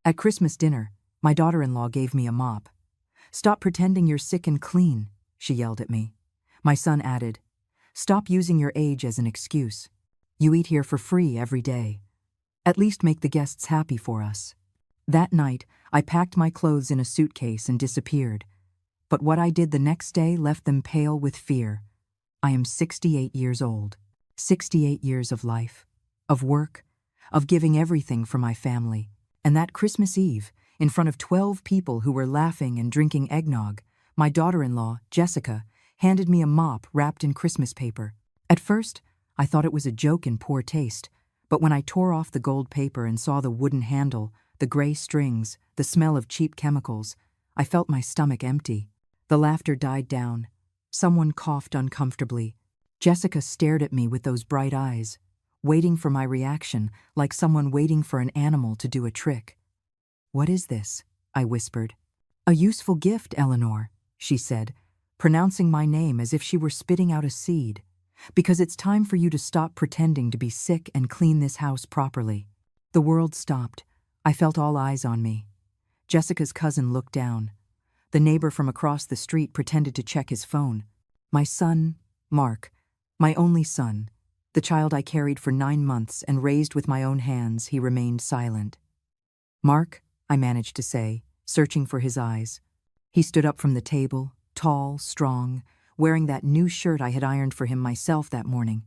At Christmas dinner, my daughter-in-law gave me a mop. "Stop pretending you're sick and clean," she yelled at me. My son added, "Stop using your age as an excuse. You eat here for free every day. At least make the guests happy for us." That night, I packed my clothes in a suitcase and disappeared. But what I did the next day left them pale with fear. I am 68 years old. 68 years of life, of work, of giving everything for my family. And that Christmas Eve, in front of 12 people who were laughing and drinking eggnog, my daughter-in-law, Jessica, handed me a mop wrapped in Christmas paper. At first, I thought it was a joke in poor taste, but when I tore off the gold paper and saw the wooden handle, the gray strings, the smell of cheap chemicals, I felt my stomach empty. The laughter died down. Someone coughed uncomfortably. Jessica stared at me with those bright eyes, waiting for my reaction, like someone waiting for an animal to do a trick. "What is this?" I whispered. "A useful gift, Eleanor," she said, pronouncing my name as if she were spitting out a seed. "Because it's time for you to stop pretending to be sick and clean this house properly." The world stopped. I felt all eyes on me. Jessica's cousin looked down. The neighbor from across the street pretended to check his phone. My son, Mark, my only son, the child I carried for 9 months and raised with my own hands, he remained silent. "Mark," I managed to say, searching for his eyes. He stood up from the table, tall, strong, wearing that new shirt I had ironed for him myself that morning.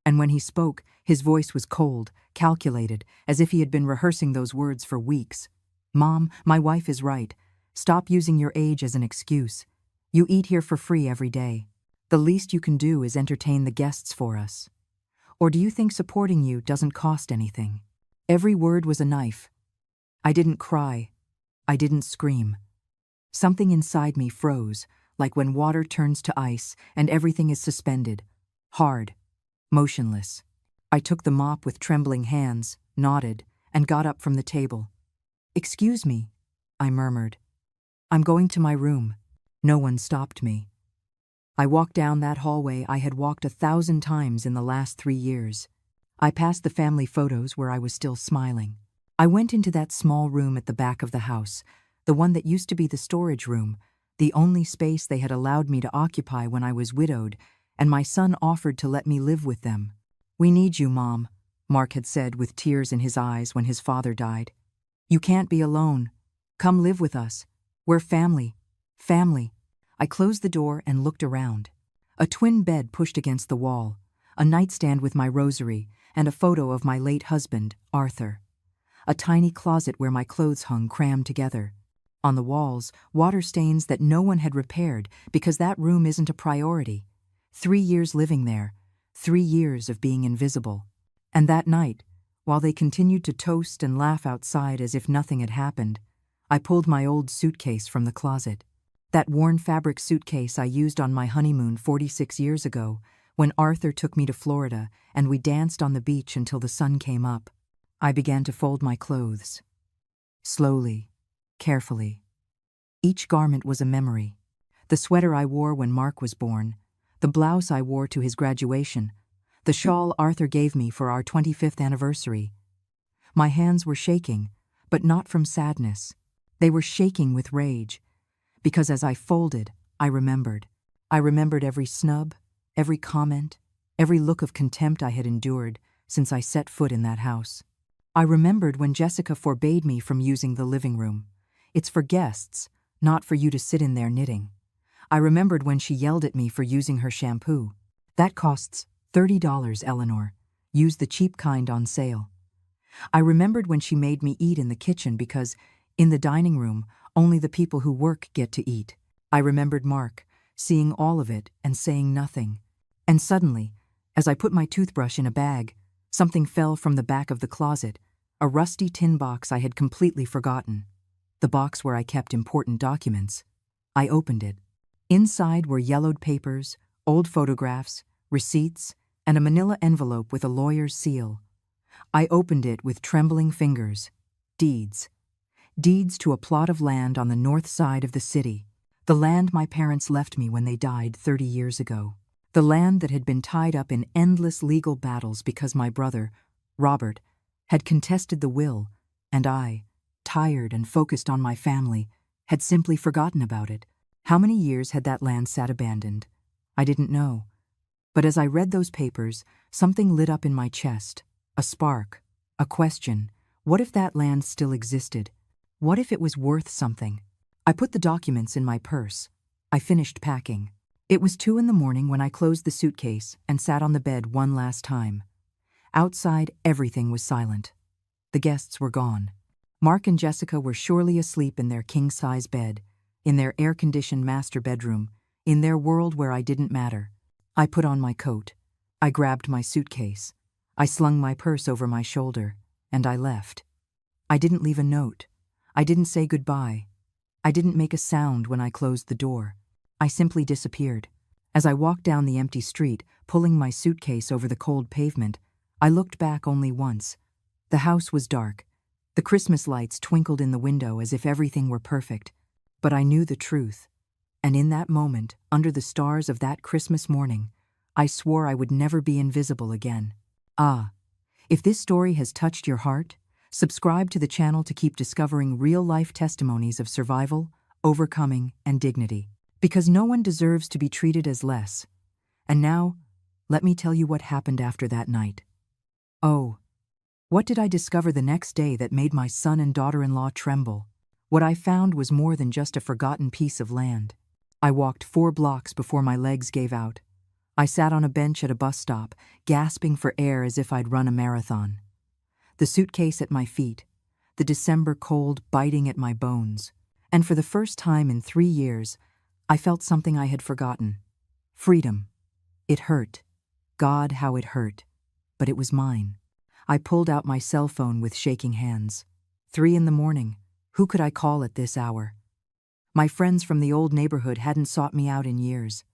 And when he spoke, his voice was cold, calculated, as if he had been rehearsing those words for weeks. "Mom, my wife is right. Stop using your age as an excuse. You eat here for free every day. The least you can do is entertain the guests for us. Or do you think supporting you doesn't cost anything?" Every word was a knife. I didn't cry. I didn't scream. Something inside me froze, like when water turns to ice and everything is suspended, hard, motionless. I took the mop with trembling hands, nodded, and got up from the table. "Excuse me," I murmured. "I'm going to my room." No one stopped me. I walked down that hallway I had walked 1,000 times in the last 3 years. I passed the family photos where I was still smiling. I went into that small room at the back of the house, the one that used to be the storage room, the only space they had allowed me to occupy when I was widowed, and my son offered to let me live with them. "We need you, Mom," Mark had said with tears in his eyes when his father died. "You can't be alone. Come live with us. We're family. Family." I closed the door and looked around. A twin bed pushed against the wall, a nightstand with my rosary, and a photo of my late husband, Arthur. A tiny closet where my clothes hung crammed together. On the walls, water stains that no one had repaired because that room isn't a priority. 3 years living there, 3 years of being invisible. And that night, while they continued to toast and laugh outside as if nothing had happened, I pulled my old suitcase from the closet. That worn fabric suitcase I used on my honeymoon 46 years ago, when Arthur took me to Florida and we danced on the beach until the sun came up. I began to fold my clothes. Slowly, carefully. Each garment was a memory. The sweater I wore when Mark was born, the blouse I wore to his graduation, the shawl Arthur gave me for our 25th anniversary. My hands were shaking, but not from sadness. They were shaking with rage. Because as I folded, I remembered. I remembered every snub, every comment, every look of contempt I had endured since I set foot in that house. I remembered when Jessica forbade me from using the living room. "It's for guests, not for you to sit in there knitting." I remembered when she yelled at me for using her shampoo. "That costs $30, Eleanor. Use the cheap kind on sale." I remembered when she made me eat in the kitchen because, in the dining room, only the people who work get to eat. I remembered Mark, seeing all of it and saying nothing. And suddenly, as I put my toothbrush in a bag, something fell from the back of the closet, a rusty tin box I had completely forgotten. The box where I kept important documents. I opened it. Inside were yellowed papers, old photographs, receipts, and a manila envelope with a lawyer's seal. I opened it with trembling fingers. Deeds. Deeds to a plot of land on the north side of the city, the land my parents left me when they died 30 years ago, the land that had been tied up in endless legal battles because my brother, Robert, had contested the will, and I, tired and focused on my family, had simply forgotten about it. How many years had that land sat abandoned? I didn't know. But as I read those papers, something lit up in my chest. A spark. A question. What if that land still existed? What if it was worth something? I put the documents in my purse. I finished packing. It was 2 in the morning when I closed the suitcase and sat on the bed one last time. Outside, everything was silent. The guests were gone. Mark and Jessica were surely asleep in their king-size bed, in their air-conditioned master bedroom, in their world where I didn't matter. I put on my coat. I grabbed my suitcase. I slung my purse over my shoulder, and I left. I didn't leave a note. I didn't say goodbye. I didn't make a sound when I closed the door. I simply disappeared. As I walked down the empty street, pulling my suitcase over the cold pavement, I looked back only once. The house was dark. The Christmas lights twinkled in the window as if everything were perfect. But I knew the truth. And in that moment, under the stars of that Christmas morning, I swore I would never be invisible again. If this story has touched your heart, subscribe to the channel to keep discovering real-life testimonies of survival, overcoming, and dignity. Because no one deserves to be treated as less. And now, let me tell you what happened after that night. Oh, what did I discover the next day that made my son and daughter-in-law tremble? What I found was more than just a forgotten piece of land. I walked 4 blocks before my legs gave out. I sat on a bench at a bus stop, gasping for air as if I'd run a marathon. The suitcase at my feet, the December cold biting at my bones. And for the first time in 3 years, I felt something I had forgotten. Freedom. It hurt. God, how it hurt. But it was mine. I pulled out my cell phone with shaking hands. 3 in the morning. Who could I call at this hour? My friends from the old neighborhood hadn't sought me out in years.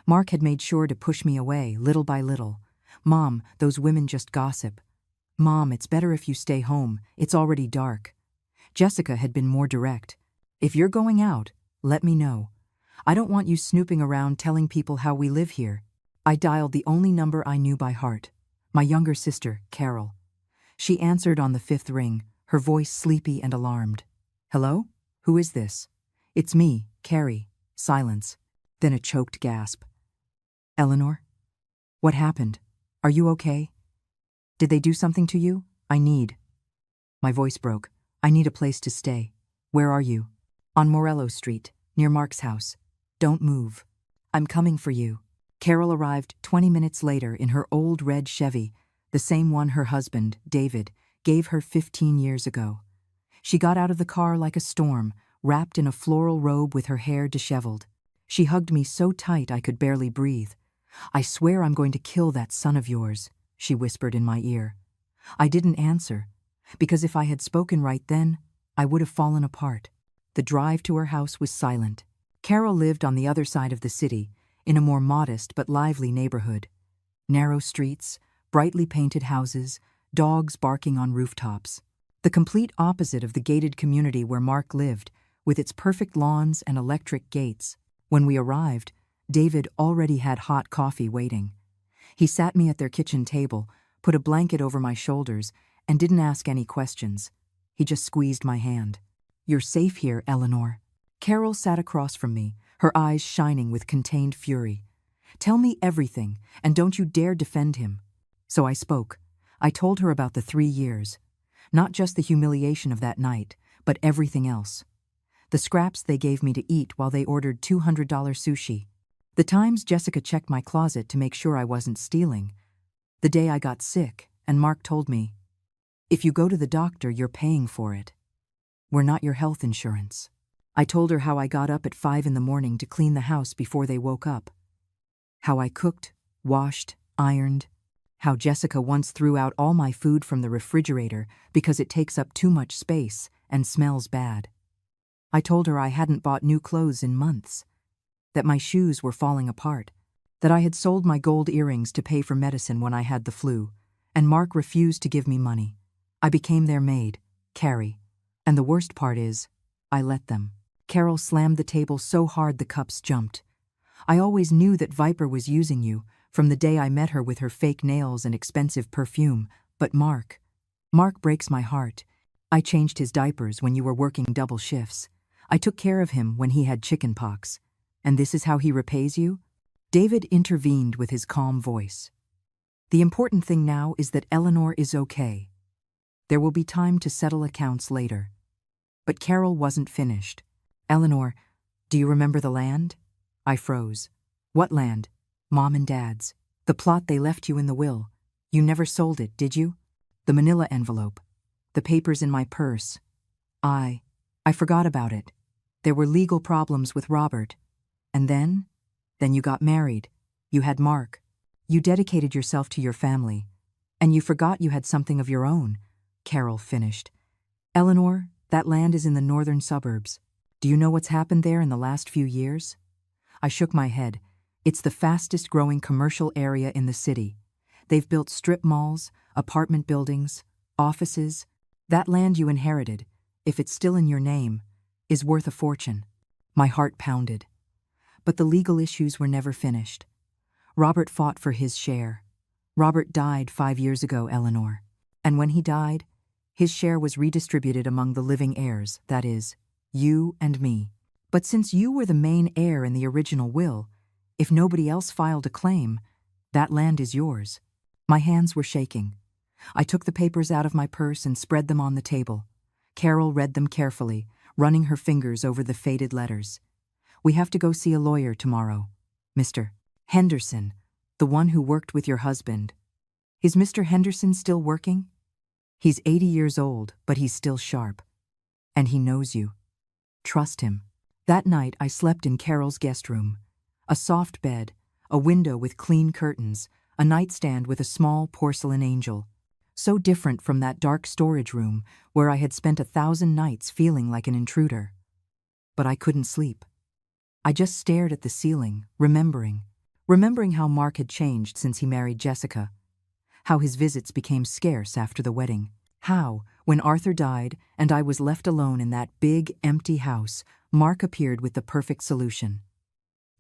Mark had made sure to push me away, little by little. Mom, those women just gossip. Mom, it's better if you stay home. It's already dark. Jessica had been more direct. If you're going out, let me know. I don't want you snooping around telling people how we live here. I dialed the only number I knew by heart. My younger sister, Carol. She answered on the 5th ring, her voice sleepy and alarmed. Hello? Who is this? It's me, Carrie. Silence. Then a choked gasp. Eleanor? What happened? Are you okay? Did they do something to you? I need. My voice broke. I need a place to stay. Where are you? On Morello Street, near Mark's house. Don't move. I'm coming for you. Carol arrived 20 minutes later in her old red Chevy, the same one her husband, David, gave her 15 years ago. She got out of the car like a storm, wrapped in a floral robe with her hair disheveled. She hugged me so tight I could barely breathe. I swear I'm going to kill that son of yours, she whispered in my ear. I didn't answer, because if I had spoken right then, I would have fallen apart. The drive to her house was silent. Carol lived on the other side of the city, in a more modest but lively neighborhood. Narrow streets, brightly painted houses, dogs barking on rooftops. The complete opposite of the gated community where Mark lived, with its perfect lawns and electric gates. When we arrived, David already had hot coffee waiting. He sat me at their kitchen table, put a blanket over my shoulders, and didn't ask any questions. He just squeezed my hand. You're safe here, Eleanor. Carol sat across from me, her eyes shining with contained fury. Tell me everything, and don't you dare defend him. So I spoke. I told her about the 3 years. Not just the humiliation of that night, but everything else. The scraps they gave me to eat while they ordered $200 sushi. The times Jessica checked my closet to make sure I wasn't stealing. The day I got sick, and Mark told me, if you go to the doctor, you're paying for it. We're not your health insurance. I told her how I got up at 5 in the morning to clean the house before they woke up. How I cooked, washed, ironed. How Jessica once threw out all my food from the refrigerator because it takes up too much space and smells bad. I told her I hadn't bought new clothes in months, that my shoes were falling apart, that I had sold my gold earrings to pay for medicine when I had the flu, and Mark refused to give me money. I became their maid, Carrie, and the worst part is, I let them. Carol slammed the table so hard the cups jumped. I always knew that Viper was using you, from the day I met her with her fake nails and expensive perfume, but Mark breaks my heart. I changed his diapers when you were working double shifts. I took care of him when he had chicken pox. And this is how he repays you? David intervened with his calm voice. The important thing now is that Eleanor is okay. There will be time to settle accounts later. But Carol wasn't finished. Eleanor, do you remember the land? I froze. What land? Mom and Dad's. The plot they left you in the will. You never sold it, did you? The manila envelope. The papers in my purse. I forgot about it. There were legal problems with Robert. And then you got married. You had Mark. You dedicated yourself to your family. And you forgot you had something of your own, Carol finished. Eleanor, that land is in the northern suburbs. Do you know what's happened there in the last few years? I shook my head. It's the fastest growing commercial area in the city. They've built strip malls, apartment buildings, offices. That land you inherited, if it's still in your name, is worth a fortune. My heart pounded. But the legal issues were never finished. Robert fought for his share. Robert died 5 years ago, Eleanor. And when he died, his share was redistributed among the living heirs, that is, you and me. But since you were the main heir in the original will, if nobody else filed a claim, that land is yours. My hands were shaking. I took the papers out of my purse and spread them on the table. Carol read them carefully, running her fingers over the faded letters. We have to go see a lawyer tomorrow. Mr. Henderson, the one who worked with your husband. Is Mr. Henderson still working? He's 80 years old, but he's still sharp. And he knows you. Trust him. That night I slept in Carol's guest room. A soft bed, a window with clean curtains, a nightstand with a small porcelain angel. So different from that dark storage room where I had spent 1,000 nights feeling like an intruder. But I couldn't sleep. I just stared at the ceiling, remembering how Mark had changed since he married Jessica, how his visits became scarce after the wedding, how, when Arthur died and I was left alone in that big, empty house, Mark appeared with the perfect solution.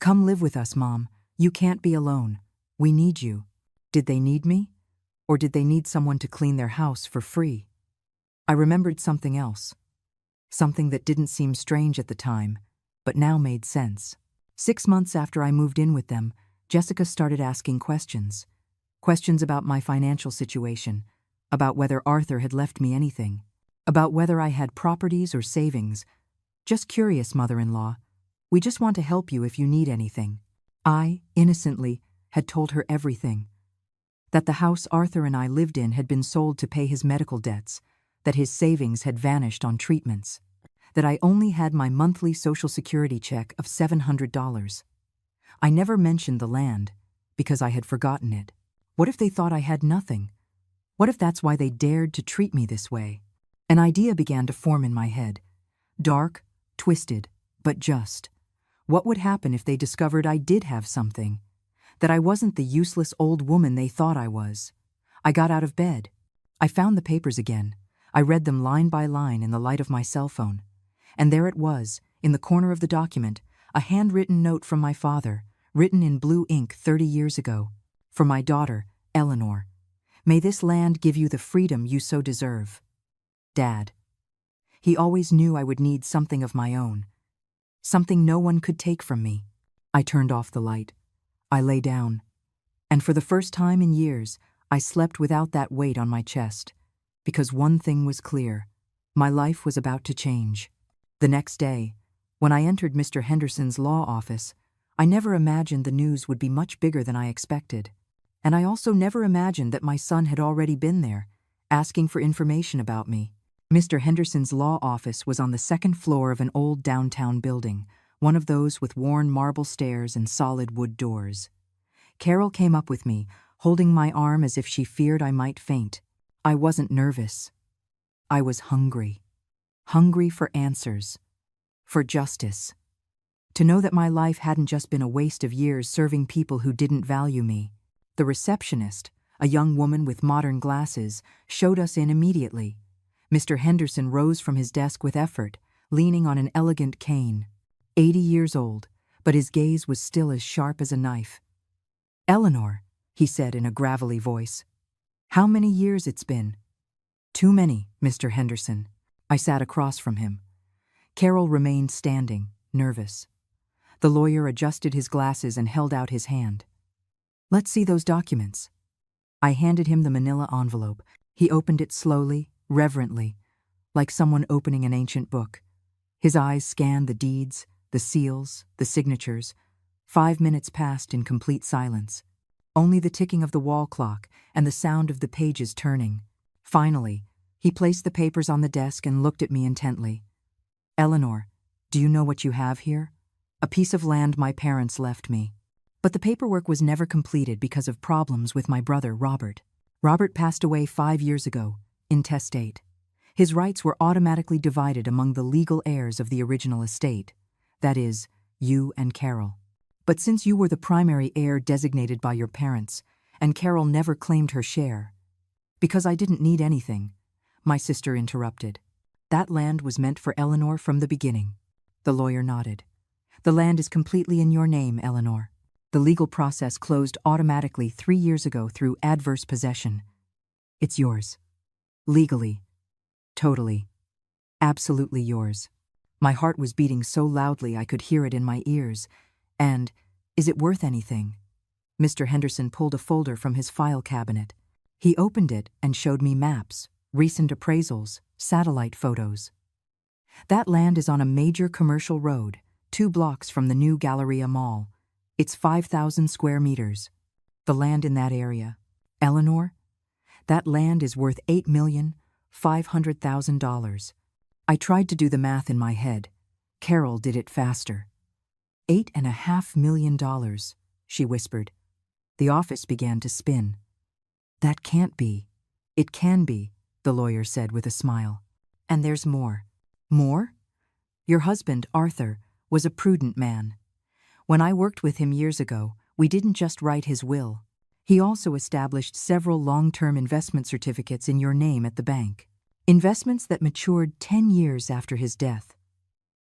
Come live with us, Mom. You can't be alone. We need you. Did they need me? Or did they need someone to clean their house for free? I remembered something else. Something that didn't seem strange at the time, but now made sense. 6 months after I moved in with them, Jessica started asking questions. Questions about my financial situation, about whether Arthur had left me anything, about whether I had properties or savings. Just curious, mother-in-law. We just want to help you if you need anything. I, innocently, had told her everything. That the house Arthur and I lived in had been sold to pay his medical debts, that his savings had vanished on treatments, that I only had my monthly Social Security check of $700. I never mentioned the land, because I had forgotten it. What if they thought I had nothing? What if that's why they dared to treat me this way? An idea began to form in my head. Dark, twisted, but just. What would happen if they discovered I did have something? That I wasn't the useless old woman they thought I was? I got out of bed. I found the papers again. I read them line by line in the light of my cell phone. And there it was, in the corner of the document, a handwritten note from my father, written in blue ink 30 years ago. For my daughter, Eleanor. May this land give you the freedom you so deserve. Dad. He always knew I would need something of my own. Something no one could take from me. I turned off the light. I lay down. And for the first time in years, I slept without that weight on my chest. Because one thing was clear. My life was about to change. The next day, when I entered Mr. Henderson's law office, I never imagined the news would be much bigger than I expected. And I also never imagined that my son had already been there, asking for information about me. Mr. Henderson's law office was on the second floor of an old downtown building, one of those with worn marble stairs and solid wood doors. Carol came up with me, holding my arm as if she feared I might faint. I wasn't nervous. I was hungry. Hungry for answers. For justice. To know that my life hadn't just been a waste of years serving people who didn't value me. The receptionist, a young woman with modern glasses, showed us in immediately. Mr. Henderson rose from his desk with effort, leaning on an elegant cane. 80 years old, but his gaze was still as sharp as a knife. Eleanor, he said in a gravelly voice. How many years it's been? Too many, Mr. Henderson. I sat across from him. Carol remained standing, nervous. The lawyer adjusted his glasses and held out his hand. "Let's see those documents." I handed him the manila envelope. He opened it slowly, reverently, like someone opening an ancient book. His eyes scanned the deeds, the seals, the signatures. 5 minutes passed in complete silence. Only the ticking of the wall clock and the sound of the pages turning. Finally, he placed the papers on the desk and looked at me intently. "Eleanor, do you know what you have here? A piece of land my parents left me. But the paperwork was never completed because of problems with my brother, Robert. Robert passed away 5 years ago, intestate. His rights were automatically divided among the legal heirs of the original estate, that is, you and Carol. But since you were the primary heir designated by your parents, and Carol never claimed her share, because I didn't need anything," my sister interrupted. "That land was meant for Eleanor from the beginning." The lawyer nodded. "The land is completely in your name, Eleanor. The legal process closed automatically 3 years ago through adverse possession. It's yours. Legally. Totally. Absolutely yours." My heart was beating so loudly I could hear it in my ears. "And, is it worth anything?" Mr. Henderson pulled a folder from his file cabinet. He opened it and showed me maps, recent appraisals, satellite photos. "That land is on a major commercial road, 2 blocks from the new Galleria Mall. It's 5,000 square meters. The land in that area. Eleanor, that land is worth $8,500,000. I tried to do the math in my head. Carol did it faster. $8.5 million, she whispered. The office began to spin. "That can't be." "It can be," the lawyer said with a smile. "And there's more." "More?" "Your husband, Arthur, was a prudent man. When I worked with him years ago, we didn't just write his will. He also established several long-term investment certificates in your name at the bank. Investments that matured 10 years after his death.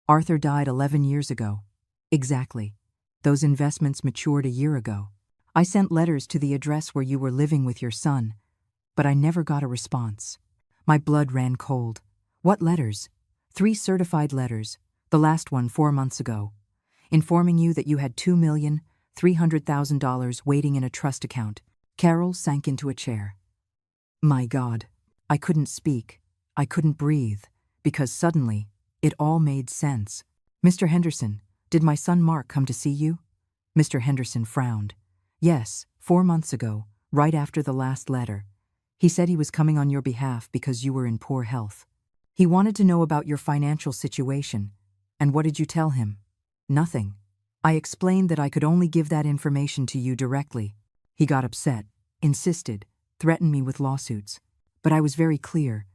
Arthur died 11 years ago. Exactly. Those investments matured a year ago. I sent letters to the address where you were living with your son, but I never got a response. My blood ran cold. What letters? 3 certified letters, the last one 4 months ago, informing you that you had $2,300,000 waiting in a trust account. Carol sank into a chair. My God, I couldn't speak. I couldn't breathe, because suddenly, it all made sense. "Mr. Henderson, did my son Mark come to see you?" Mr. Henderson frowned. "Yes, 4 months ago, right after the last letter. He said he was coming on your behalf because you were in poor health. He wanted to know about your financial situation. And what did you tell him?" "Nothing. I explained that I could only give that information to you directly. He got upset, insisted, threatened me with lawsuits. But I was very clear.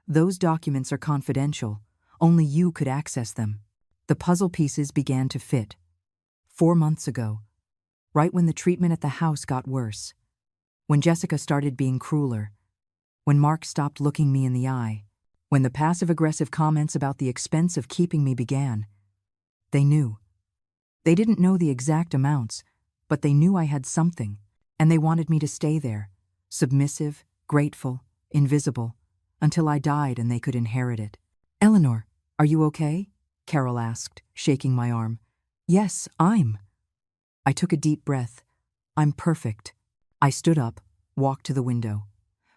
Those documents are confidential. Only you could access them." The puzzle pieces began to fit. 4 months ago, right when the treatment at the house got worse, when Jessica started being crueler, when Mark stopped looking me in the eye, when the passive-aggressive comments about the expense of keeping me began. They knew. They didn't know the exact amounts, but they knew I had something, and they wanted me to stay there, submissive, grateful, invisible, until I died and they could inherit it. "Eleanor, are you okay?" Carol asked, shaking my arm. "Yes, I'm." I took a deep breath. "I'm perfect." I stood up, walked to the window.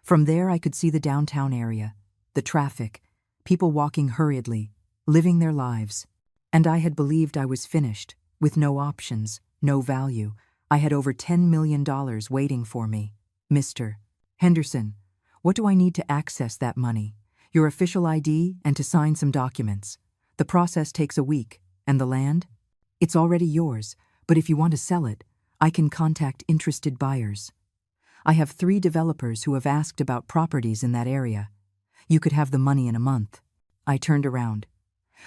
From there I could see the downtown area, the traffic, people walking hurriedly, living their lives. And I had believed I was finished, with no options, no value. I had over $10 million waiting for me. "Mr. Henderson, what do I need to access that money?" "Your official ID and to sign some documents. The process takes a week. And the land? It's already yours, but if you want to sell it, I can contact interested buyers. I have 3 developers who have asked about properties in that area. You could have the money in a month." I turned around.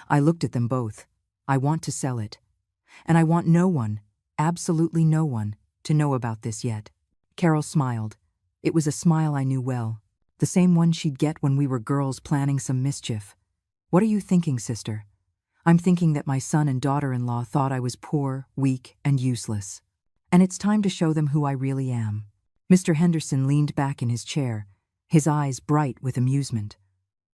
I looked at them both. "I want to sell it. And I want no one, absolutely no one, to know about this yet." Carol smiled. It was a smile I knew well, the same one she'd get when we were girls planning some mischief. "What are you thinking, sister?" "I'm thinking that my son and daughter-in-law thought I was poor, weak, and useless. And it's time to show them who I really am." Mr. Henderson leaned back in his chair, his eyes bright with amusement.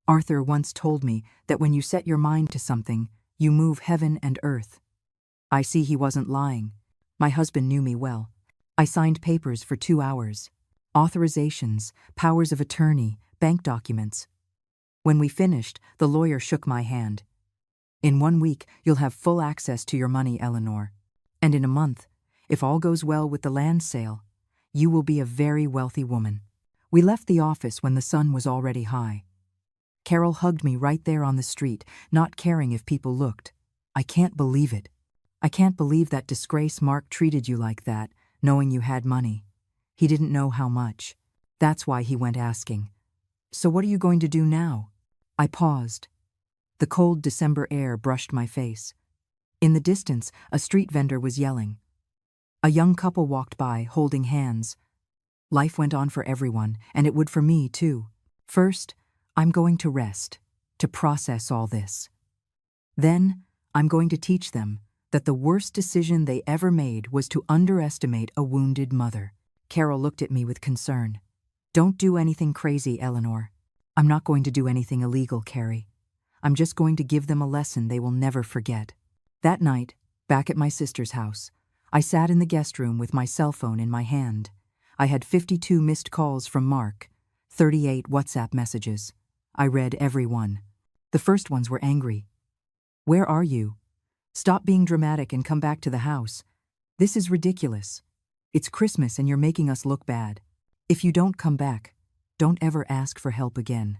Arthur once told me that when you set your mind to something, you move heaven and earth. I see he wasn't lying. My husband knew me well. I signed papers for 2 hours. Authorizations, powers of attorney, bank documents. When we finished, the lawyer shook my hand. In 1 week, you'll have full access to your money, Eleanor. And in a month, if all goes well with the land sale, you will be a very wealthy woman. We left the office when the sun was already high. Carol hugged me right there on the street, not caring if people looked. I can't believe it. I can't believe that disgrace Mark treated you like that, knowing you had money. He didn't know how much. That's why he went asking. So what are you going to do now? I paused. The cold December air brushed my face. In the distance, a street vendor was yelling. A young couple walked by, holding hands. Life went on for everyone, and it would for me, too. First, I'm going to rest, to process all this. Then, I'm going to teach them that the worst decision they ever made was to underestimate a wounded mother. Carol looked at me with concern. Don't do anything crazy, Eleanor. I'm not going to do anything illegal, Carrie. I'm just going to give them a lesson they will never forget. That night, back at my sister's house, I sat in the guest room with my cell phone in my hand. I had 52 missed calls from Mark, 38 WhatsApp messages. I read every one. The first ones were angry. Where are you? Stop being dramatic and come back to the house. This is ridiculous. It's Christmas and you're making us look bad. If you don't come back, don't ever ask for help again.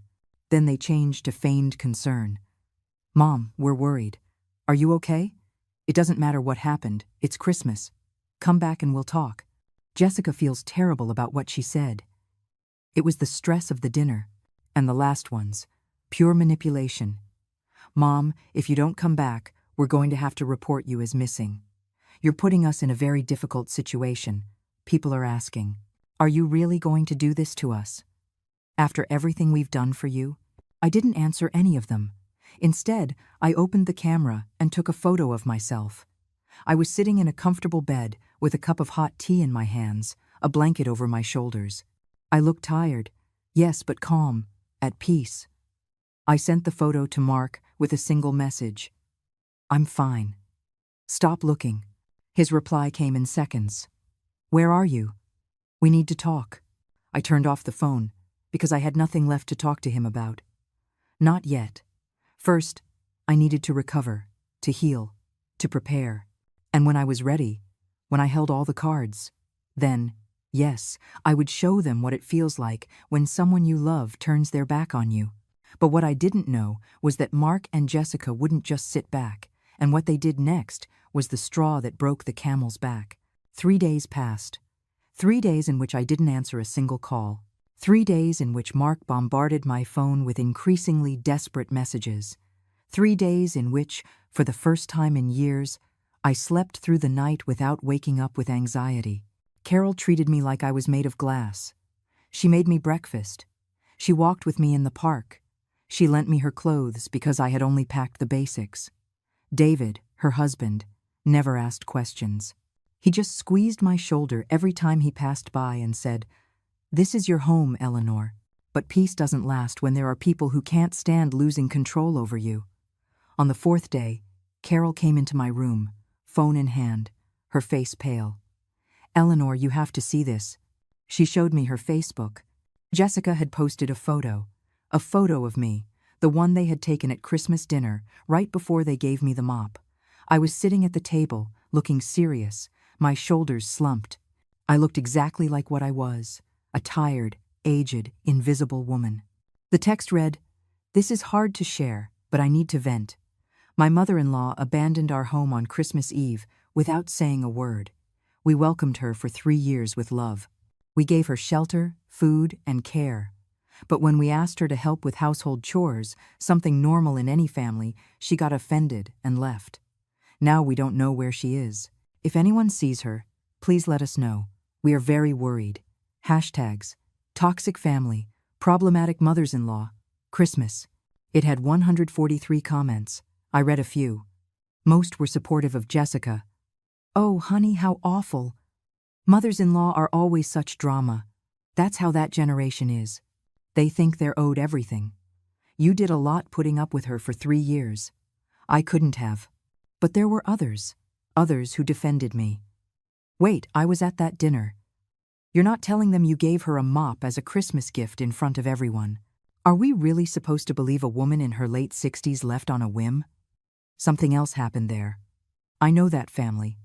Then they changed to feigned concern. Mom, we're worried. Are you okay? It doesn't matter what happened. It's Christmas. Come back and we'll talk. Jessica feels terrible about what she said. It was the stress of the dinner. And the last ones. Pure manipulation. Mom, if you don't come back, we're going to have to report you as missing. You're putting us in a very difficult situation. People are asking, are you really going to do this to us? After everything we've done for you? I didn't answer any of them. Instead, I opened the camera and took a photo of myself. I was sitting in a comfortable bed with a cup of hot tea in my hands, a blanket over my shoulders. I looked tired, yes, but calm, at peace. I sent the photo to Mark with a single message. I'm fine. Stop looking. His reply came in seconds. Where are you? We need to talk. I turned off the phone because I had nothing left to talk to him about. Not yet. First, I needed to recover, to heal, to prepare. And when I was ready, when I held all the cards, then, yes, I would show them what it feels like when someone you love turns their back on you. But what I didn't know was that Mark and Jessica wouldn't just sit back, and what they did next was the straw that broke the camel's back. 3 days passed. 3 days in which I didn't answer a single call. 3 days in which Mark bombarded my phone with increasingly desperate messages. 3 days in which, for the first time in years, I slept through the night without waking up with anxiety. Carol treated me like I was made of glass. She made me breakfast. She walked with me in the park. She lent me her clothes because I had only packed the basics. David, her husband, never asked questions. He just squeezed my shoulder every time he passed by and said, "This is your home, Eleanor." But peace doesn't last when there are people who can't stand losing control over you. On the 4th day, Carol came into my room, phone in hand, her face pale. "Eleanor, you have to see this." She showed me her Facebook. Jessica had posted a photo of me, the one they had taken at Christmas dinner, right before they gave me the mop. I was sitting at the table, looking serious, my shoulders slumped. I looked exactly like what I was, a tired, aged, invisible woman. The text read, "This is hard to share, but I need to vent. My mother-in-law abandoned our home on Christmas Eve without saying a word. We welcomed her for 3 years with love. We gave her shelter, food, and care. But when we asked her to help with household chores, something normal in any family, she got offended and left. Now we don't know where she is. If anyone sees her, please let us know. We are very worried. Hashtags, toxic family, problematic mothers-in-law, Christmas." It had 143 comments. I read a few. Most were supportive of Jessica. "Oh, honey, how awful. Mothers-in-law are always such drama. That's how that generation is. They think they're owed everything. You did a lot putting up with her for 3 years. I couldn't have. But there were others who defended me. Wait, I was at that dinner. You're not telling them you gave her a mop as a Christmas gift in front of everyone. Are we really supposed to believe a woman in her late 60s left on a whim? Something else happened there. I know that family.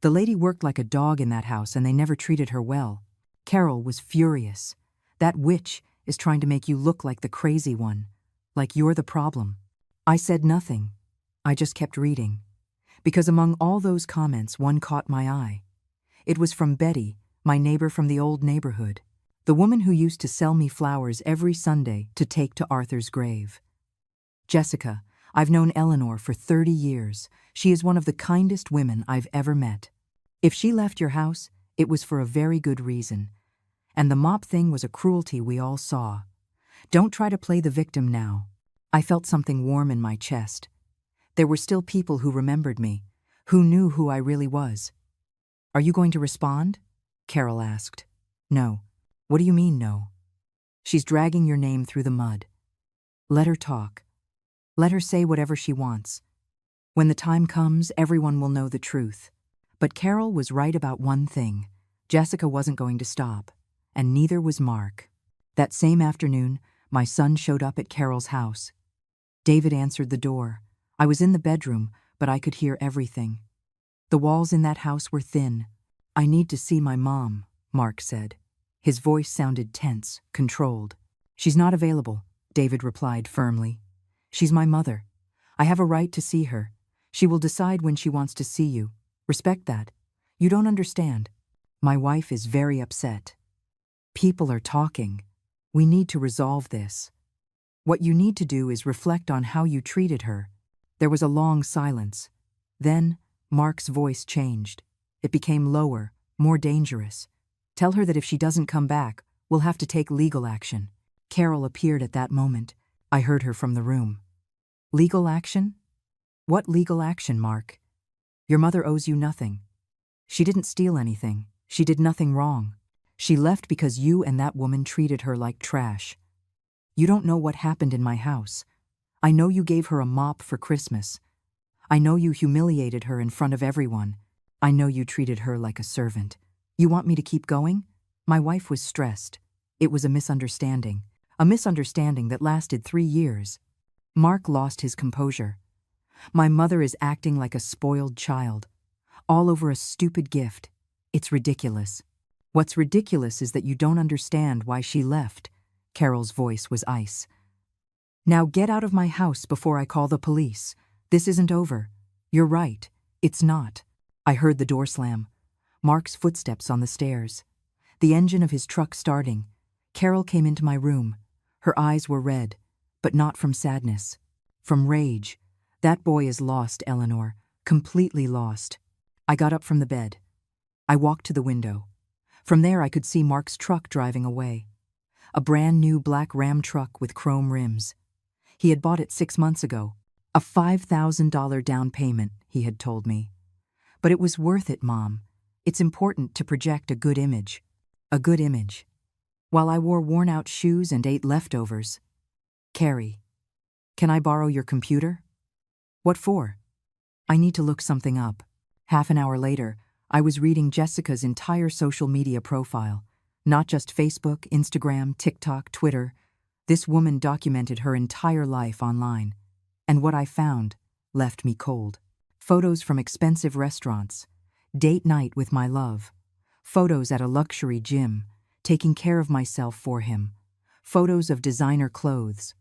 The lady worked like a dog in that house and they never treated her well. Carol was furious. That witch is trying to make you look like the crazy one, like you're the problem. I said nothing. I just kept reading. Because among all those comments, one caught my eye. It was from Betty, my neighbor from the old neighborhood, the woman who used to sell me flowers every Sunday to take to Arthur's grave. Jessica, I've known Eleanor for 30 years. She is one of the kindest women I've ever met. If she left your house, it was for a very good reason. And the mop thing was a cruelty we all saw. Don't try to play the victim now. I felt something warm in my chest. There were still people who remembered me, who knew who I really was. Are you going to respond? Carol asked. No. What do you mean, no? She's dragging your name through the mud. Let her talk. Let her say whatever she wants. When the time comes, everyone will know the truth. But Carol was right about one thing. Jessica wasn't going to stop, and neither was Mark. That same afternoon, my son showed up at Carol's house. David answered the door. I was in the bedroom, but I could hear everything. The walls in that house were thin. I need to see my mom, Mark said. His voice sounded tense, controlled. She's not available, David replied firmly. She's my mother. I have a right to see her. She will decide when she wants to see you. Respect that. You don't understand. My wife is very upset. People are talking. We need to resolve this. What you need to do is reflect on how you treated her. There was a long silence. Then, Mark's voice changed. It became lower, more dangerous. Tell her that if she doesn't come back, we'll have to take legal action. Carol appeared at that moment. I heard her from the room. Legal action? What legal action, Mark? Your mother owes you nothing. She didn't steal anything. She did nothing wrong. She left because you and that woman treated her like trash. You don't know what happened in my house. I know you gave her a mop for Christmas. I know you humiliated her in front of everyone. I know you treated her like a servant. You want me to keep going? My wife was stressed. It was a misunderstanding that lasted 3 years. Mark lost his composure. My mother is acting like a spoiled child, all over a stupid gift. It's ridiculous. What's ridiculous is that you don't understand why she left. Carol's voice was ice. Now get out of my house before I call the police. This isn't over. You're right. It's not. I heard the door slam. Mark's footsteps on the stairs. The engine of his truck starting. Carol came into my room. Her eyes were red, but not from sadness. From rage. That boy is lost, Eleanor. Completely lost. I got up from the bed. I walked to the window. From there I could see Mark's truck driving away. A brand new black Ram truck with chrome rims. He had bought it 6 months ago. A $5,000 down payment, he had told me. But it was worth it, Mom. It's important to project a good image. A good image. While I wore worn-out shoes and ate leftovers. Carrie, can I borrow your computer? What for? I need to look something up. Half an hour later, I was reading Jessica's entire social media profile. Not just Facebook, Instagram, TikTok, Twitter. This woman documented her entire life online. And what I found left me cold. Photos from expensive restaurants. Date night with my love. Photos at a luxury gym. Taking care of myself for him. Photos of designer clothes.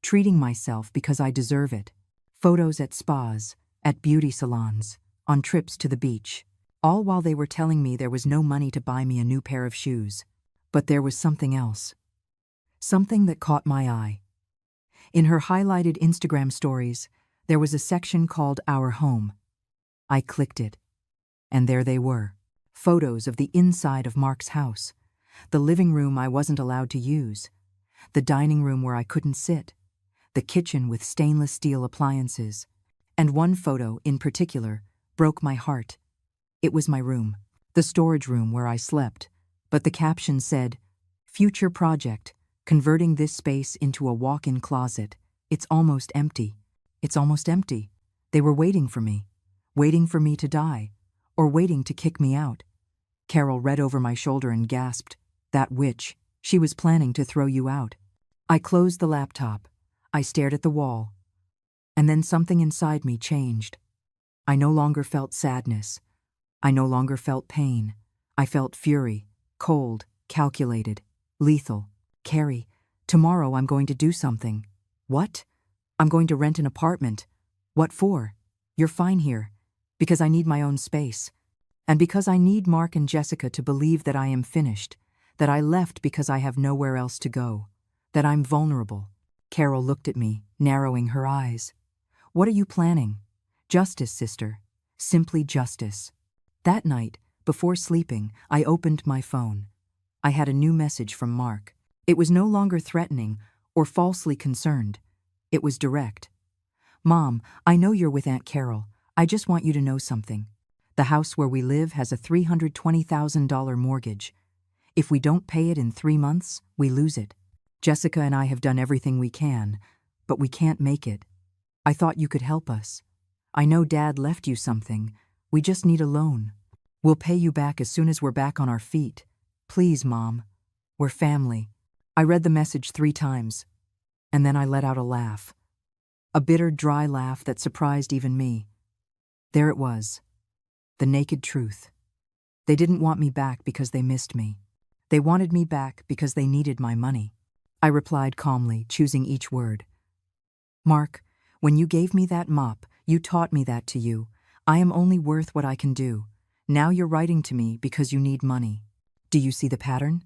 Treating myself because I deserve it. Photos at spas, at beauty salons, on trips to the beach. All while they were telling me there was no money to buy me a new pair of shoes. But there was something else. Something that caught my eye. In her highlighted Instagram stories, there was a section called Our Home. I clicked it. And there they were. Photos of the inside of Mark's house. The living room I wasn't allowed to use. The dining room where I couldn't sit. The kitchen with stainless steel appliances. And one photo, in particular, broke my heart. It was my room. The storage room where I slept. But the caption said, "Future project, converting this space into a walk-in closet. It's almost empty. It's almost empty. They were waiting for me to die, or waiting to kick me out. Carol read over my shoulder and gasped, "That witch, she was planning to throw you out." I closed the laptop. I stared at the wall. And then something inside me changed. I no longer felt sadness. I no longer felt pain. I felt fury, cold, calculated, lethal. "Carrie, tomorrow I'm going to do something." "What?" "I'm going to rent an apartment." "What for?" "You're fine here." "Because I need my own space. And because I need Mark and Jessica to believe that I am finished, that I left because I have nowhere else to go, that I'm vulnerable." Carol looked at me, narrowing her eyes. "What are you planning?" "Justice, sister. Simply justice." That night, before sleeping, I opened my phone. I had a new message from Mark. It was no longer threatening or falsely concerned. It was direct. "Mom, I know you're with Aunt Carol. I just want you to know something. The house where we live has a $320,000 mortgage. If we don't pay it in 3 months, we lose it. Jessica and I have done everything we can, but we can't make it. I thought you could help us. I know Dad left you something. We just need a loan. We'll pay you back as soon as we're back on our feet. Please, Mom. We're family." I read the message 3 times, and then I let out a laugh. A bitter, dry laugh that surprised even me. There it was. The naked truth. They didn't want me back because they missed me. They wanted me back because they needed my money. I replied calmly, choosing each word. "Mark, when you gave me that mop, you taught me that to you. I am only worth what I can do. Now you're writing to me because you need money. Do you see the pattern?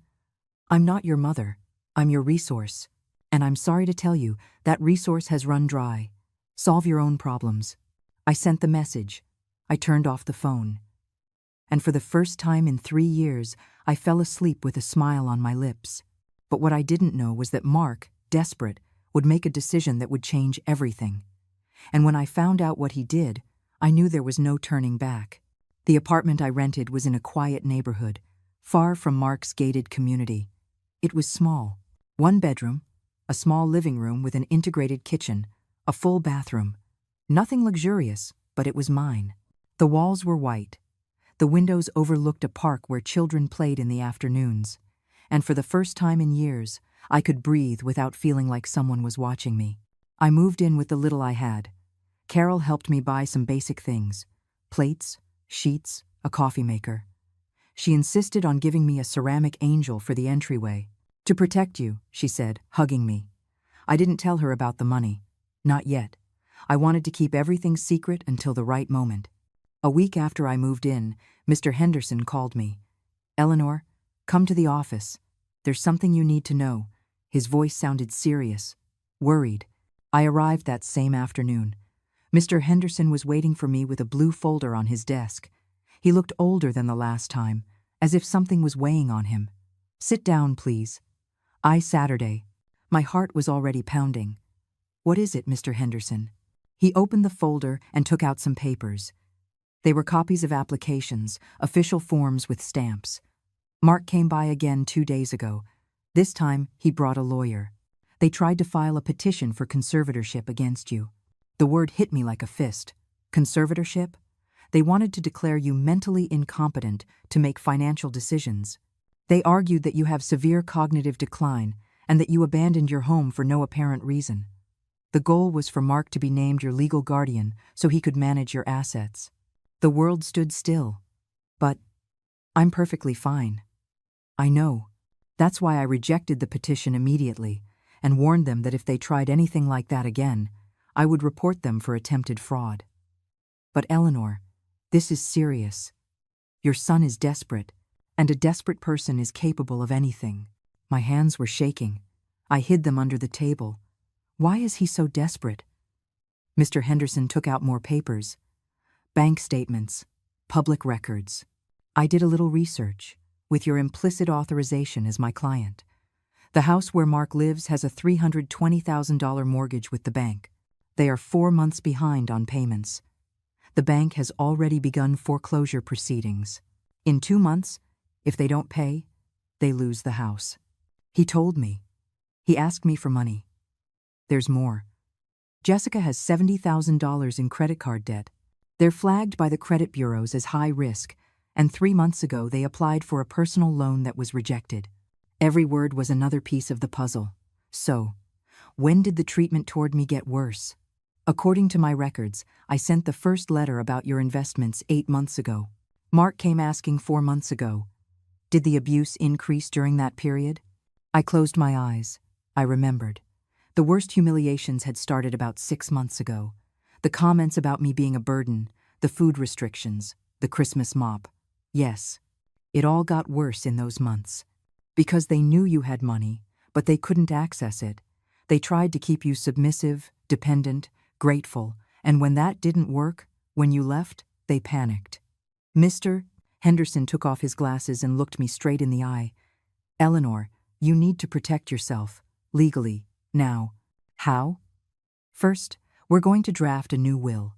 I'm not your mother. I'm your resource. And I'm sorry to tell you, that resource has run dry. Solve your own problems." I sent the message. I turned off the phone. And for the first time in 3 years, I fell asleep with a smile on my lips. But what I didn't know was that Mark, desperate, would make a decision that would change everything. And when I found out what he did, I knew there was no turning back. The apartment I rented was in a quiet neighborhood, far from Mark's gated community. It was small. 1 bedroom, a small living room with an integrated kitchen, a full bathroom. Nothing luxurious, but it was mine. The walls were white. The windows overlooked a park where children played in the afternoons. And for the first time in years, I could breathe without feeling like someone was watching me. I moved in with the little I had. Carol helped me buy some basic things: plates, sheets, a coffee maker. She insisted on giving me a ceramic angel for the entryway. "To protect you," she said, hugging me. I didn't tell her about the money. Not yet. I wanted to keep everything secret until the right moment. A week after I moved in, Mr. Henderson called me. "Eleanor, come to the office. There's something you need to know." His voice sounded serious, worried. I arrived that same afternoon. Mr. Henderson was waiting for me with a blue folder on his desk. He looked older than the last time, as if something was weighing on him. "Sit down, please." Saturday. My heart was already pounding. "What is it, Mr. Henderson?" He opened the folder and took out some papers. They were copies of applications, official forms with stamps. Mark came by again 2 days ago. This time, he brought a lawyer. They tried to file a petition for conservatorship against you. The word hit me like a fist. Conservatorship? They wanted to declare you mentally incompetent to make financial decisions. They argued that you have severe cognitive decline and that you abandoned your home for no apparent reason. The goal was for Mark to be named your legal guardian so he could manage your assets. The world stood still. But I'm perfectly fine. I know. That's why I rejected the petition immediately and warned them that if they tried anything like that again, I would report them for attempted fraud. But Eleanor, this is serious. Your son is desperate, and a desperate person is capable of anything. My hands were shaking. I hid them under the table. Why is he so desperate? Mr. Henderson took out more papers. Bank statements, public records. I did a little research, with your implicit authorization as my client. The house where Mark lives has a $320,000 mortgage with the bank. They are 4 months behind on payments. The bank has already begun foreclosure proceedings. In 2 months, if they don't pay, they lose the house. He told me, He asked me for money. There's more. Jessica has $70,000 in credit card debt. They're flagged by the credit bureaus as high risk, and 3 months ago they applied for a personal loan that was rejected. Every word was another piece of the puzzle. So, when did the treatment toward me get worse? According to my records, I sent the first letter about your investments 8 months ago. Mark came asking 4 months ago. Did the abuse increase during that period? I closed my eyes. I remembered. The worst humiliations had started about 6 months ago. The comments about me being a burden, the food restrictions, the Christmas mop. Yes, it all got worse in those months. Because they knew you had money, but they couldn't access it. They tried to keep you submissive, dependent, grateful, and when that didn't work, when you left, they panicked. Mr. Henderson took off his glasses and looked me straight in the eye. Eleanor, you need to protect yourself, legally, now. How? First, we're going to draft a new will.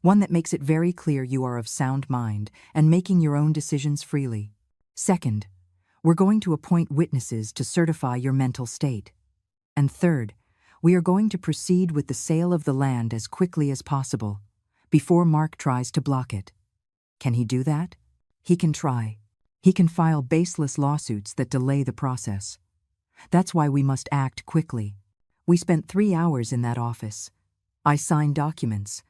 One that makes it very clear you are of sound mind and making your own decisions freely. Second, we're going to appoint witnesses to certify your mental state. And third, we are going to proceed with the sale of the land as quickly as possible, before Mark tries to block it. Can he do that? He can try. He can file baseless lawsuits that delay the process. That's why we must act quickly. We spent 3 hours in that office. I signed documents.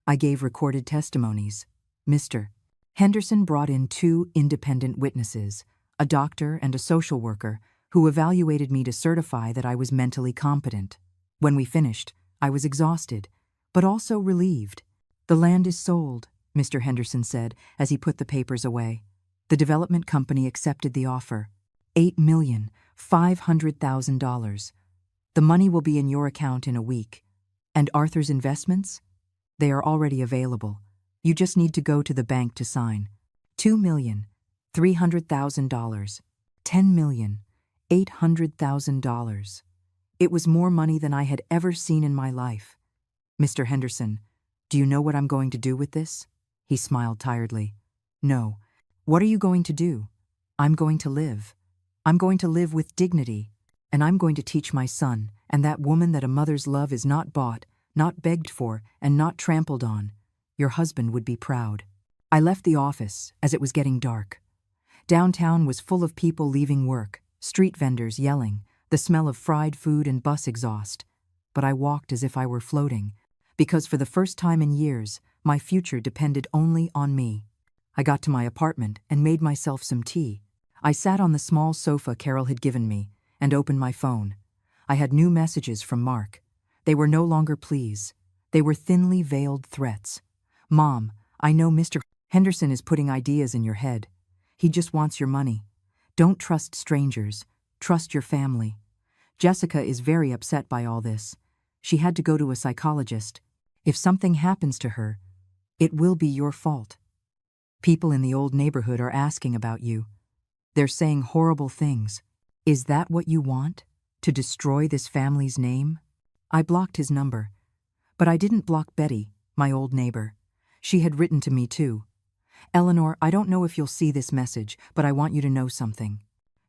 I gave recorded testimonies. Mr. Henderson brought in 2 independent witnesses, a doctor and a social worker, who evaluated me to certify that I was mentally competent. When we finished, I was exhausted, but also relieved. The land is sold, Mr. Henderson said as he put the papers away. The development company accepted the offer. $8,500,000. The money will be in your account in a week. And Arthur's investments? They are already available. You just need to go to the bank to sign. $2,300,000. $10,800,000. It was more money than I had ever seen in my life. Mr. Henderson, do you know what I'm going to do with this? He smiled tiredly. No. What are you going to do? I'm going to live. I'm going to live with dignity. And I'm going to teach my son and that woman that a mother's love is not bought, not begged for, and not trampled on. Your husband would be proud. I left the office as it was getting dark. Downtown was full of people leaving work, street vendors yelling, the smell of fried food and bus exhaust. But I walked as if I were floating, because for the first time in years, my future depended only on me. I got to my apartment and made myself some tea. I sat on the small sofa Carol had given me and opened my phone. I had new messages from Mark. They were no longer pleas. They were thinly veiled threats. Mom, I know Mr. Henderson is putting ideas in your head. He just wants your money. Don't trust strangers. Trust your family. Jessica is very upset by all this. She had to go to a psychologist. If something happens to her, it will be your fault. People in the old neighborhood are asking about you. They're saying horrible things. Is that what you want? To destroy this family's name? I blocked his number. But I didn't block Betty, my old neighbor. She had written to me too. Eleanor, I don't know if you'll see this message, but I want you to know something.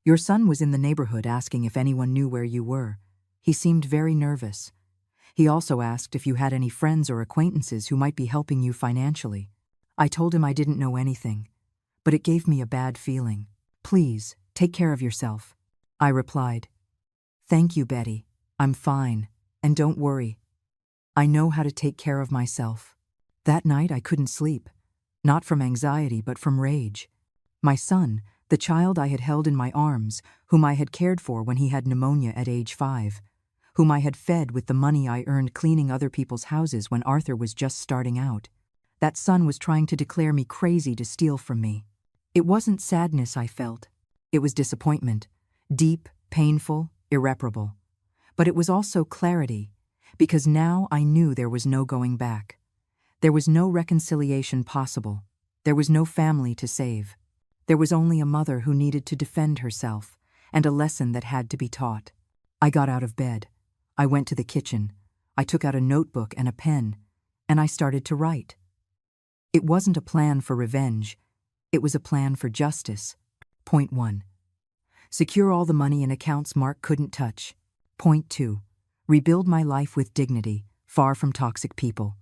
Your son was in the neighborhood asking if anyone knew where you were. He seemed very nervous. He also asked if you had any friends or acquaintances who might be helping you financially. I told him I didn't know anything, but it gave me a bad feeling. Please, take care of yourself. I replied. Thank you, Betty. I'm fine, and don't worry. I know how to take care of myself. That night I couldn't sleep, not from anxiety but from rage. My son, the child I had held in my arms, whom I had cared for when he had pneumonia at age 5, whom I had fed with the money I earned cleaning other people's houses when Arthur was just starting out. That son was trying to declare me crazy to steal from me. It wasn't sadness I felt. It was disappointment, deep, painful, irreparable. But it was also clarity, because now I knew there was no going back. There was no reconciliation possible. There was no family to save. There was only a mother who needed to defend herself, and a lesson that had to be taught. I got out of bed. I went to the kitchen. I took out a notebook and a pen, and I started to write. It wasn't a plan for revenge. It was a plan for justice. Point 1. Secure all the money in accounts Mark couldn't touch. Point 2. Rebuild my life with dignity, far from toxic people.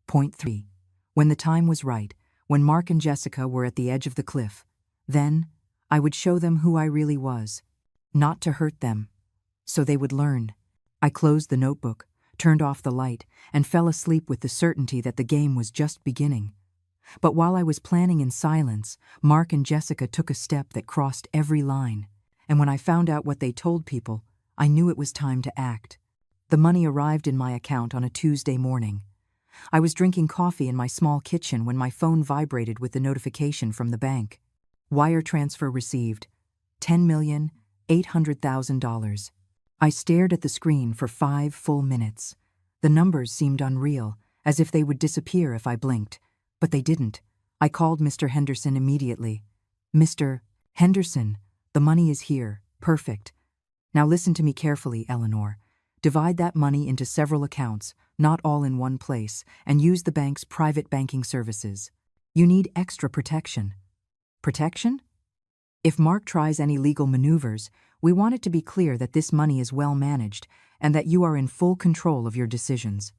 Point 3. When the time was right, when Mark and Jessica were at the edge of the cliff, then I would show them who I really was. Not to hurt them, so they would learn. I closed the notebook, turned off the light, and fell asleep with the certainty that the game was just beginning. But while I was planning in silence, Mark and Jessica took a step that crossed every line. And when I found out what they told people, I knew it was time to act. The money arrived in my account on a Tuesday morning. I was drinking coffee in my small kitchen when my phone vibrated with the notification from the bank. Wire transfer received. $10,800,000. I stared at the screen for 5 full minutes. The numbers seemed unreal, as if they would disappear if I blinked. But they didn't. I called Mr. Henderson immediately. Mr. Henderson, the money is here. Perfect. Now listen to me carefully, Eleanor. Divide that money into several accounts, not all in one place, and use the bank's private banking services. You need extra protection. Protection? If Mark tries any legal maneuvers, we want it to be clear that this money is well managed and that you are in full control of your decisions.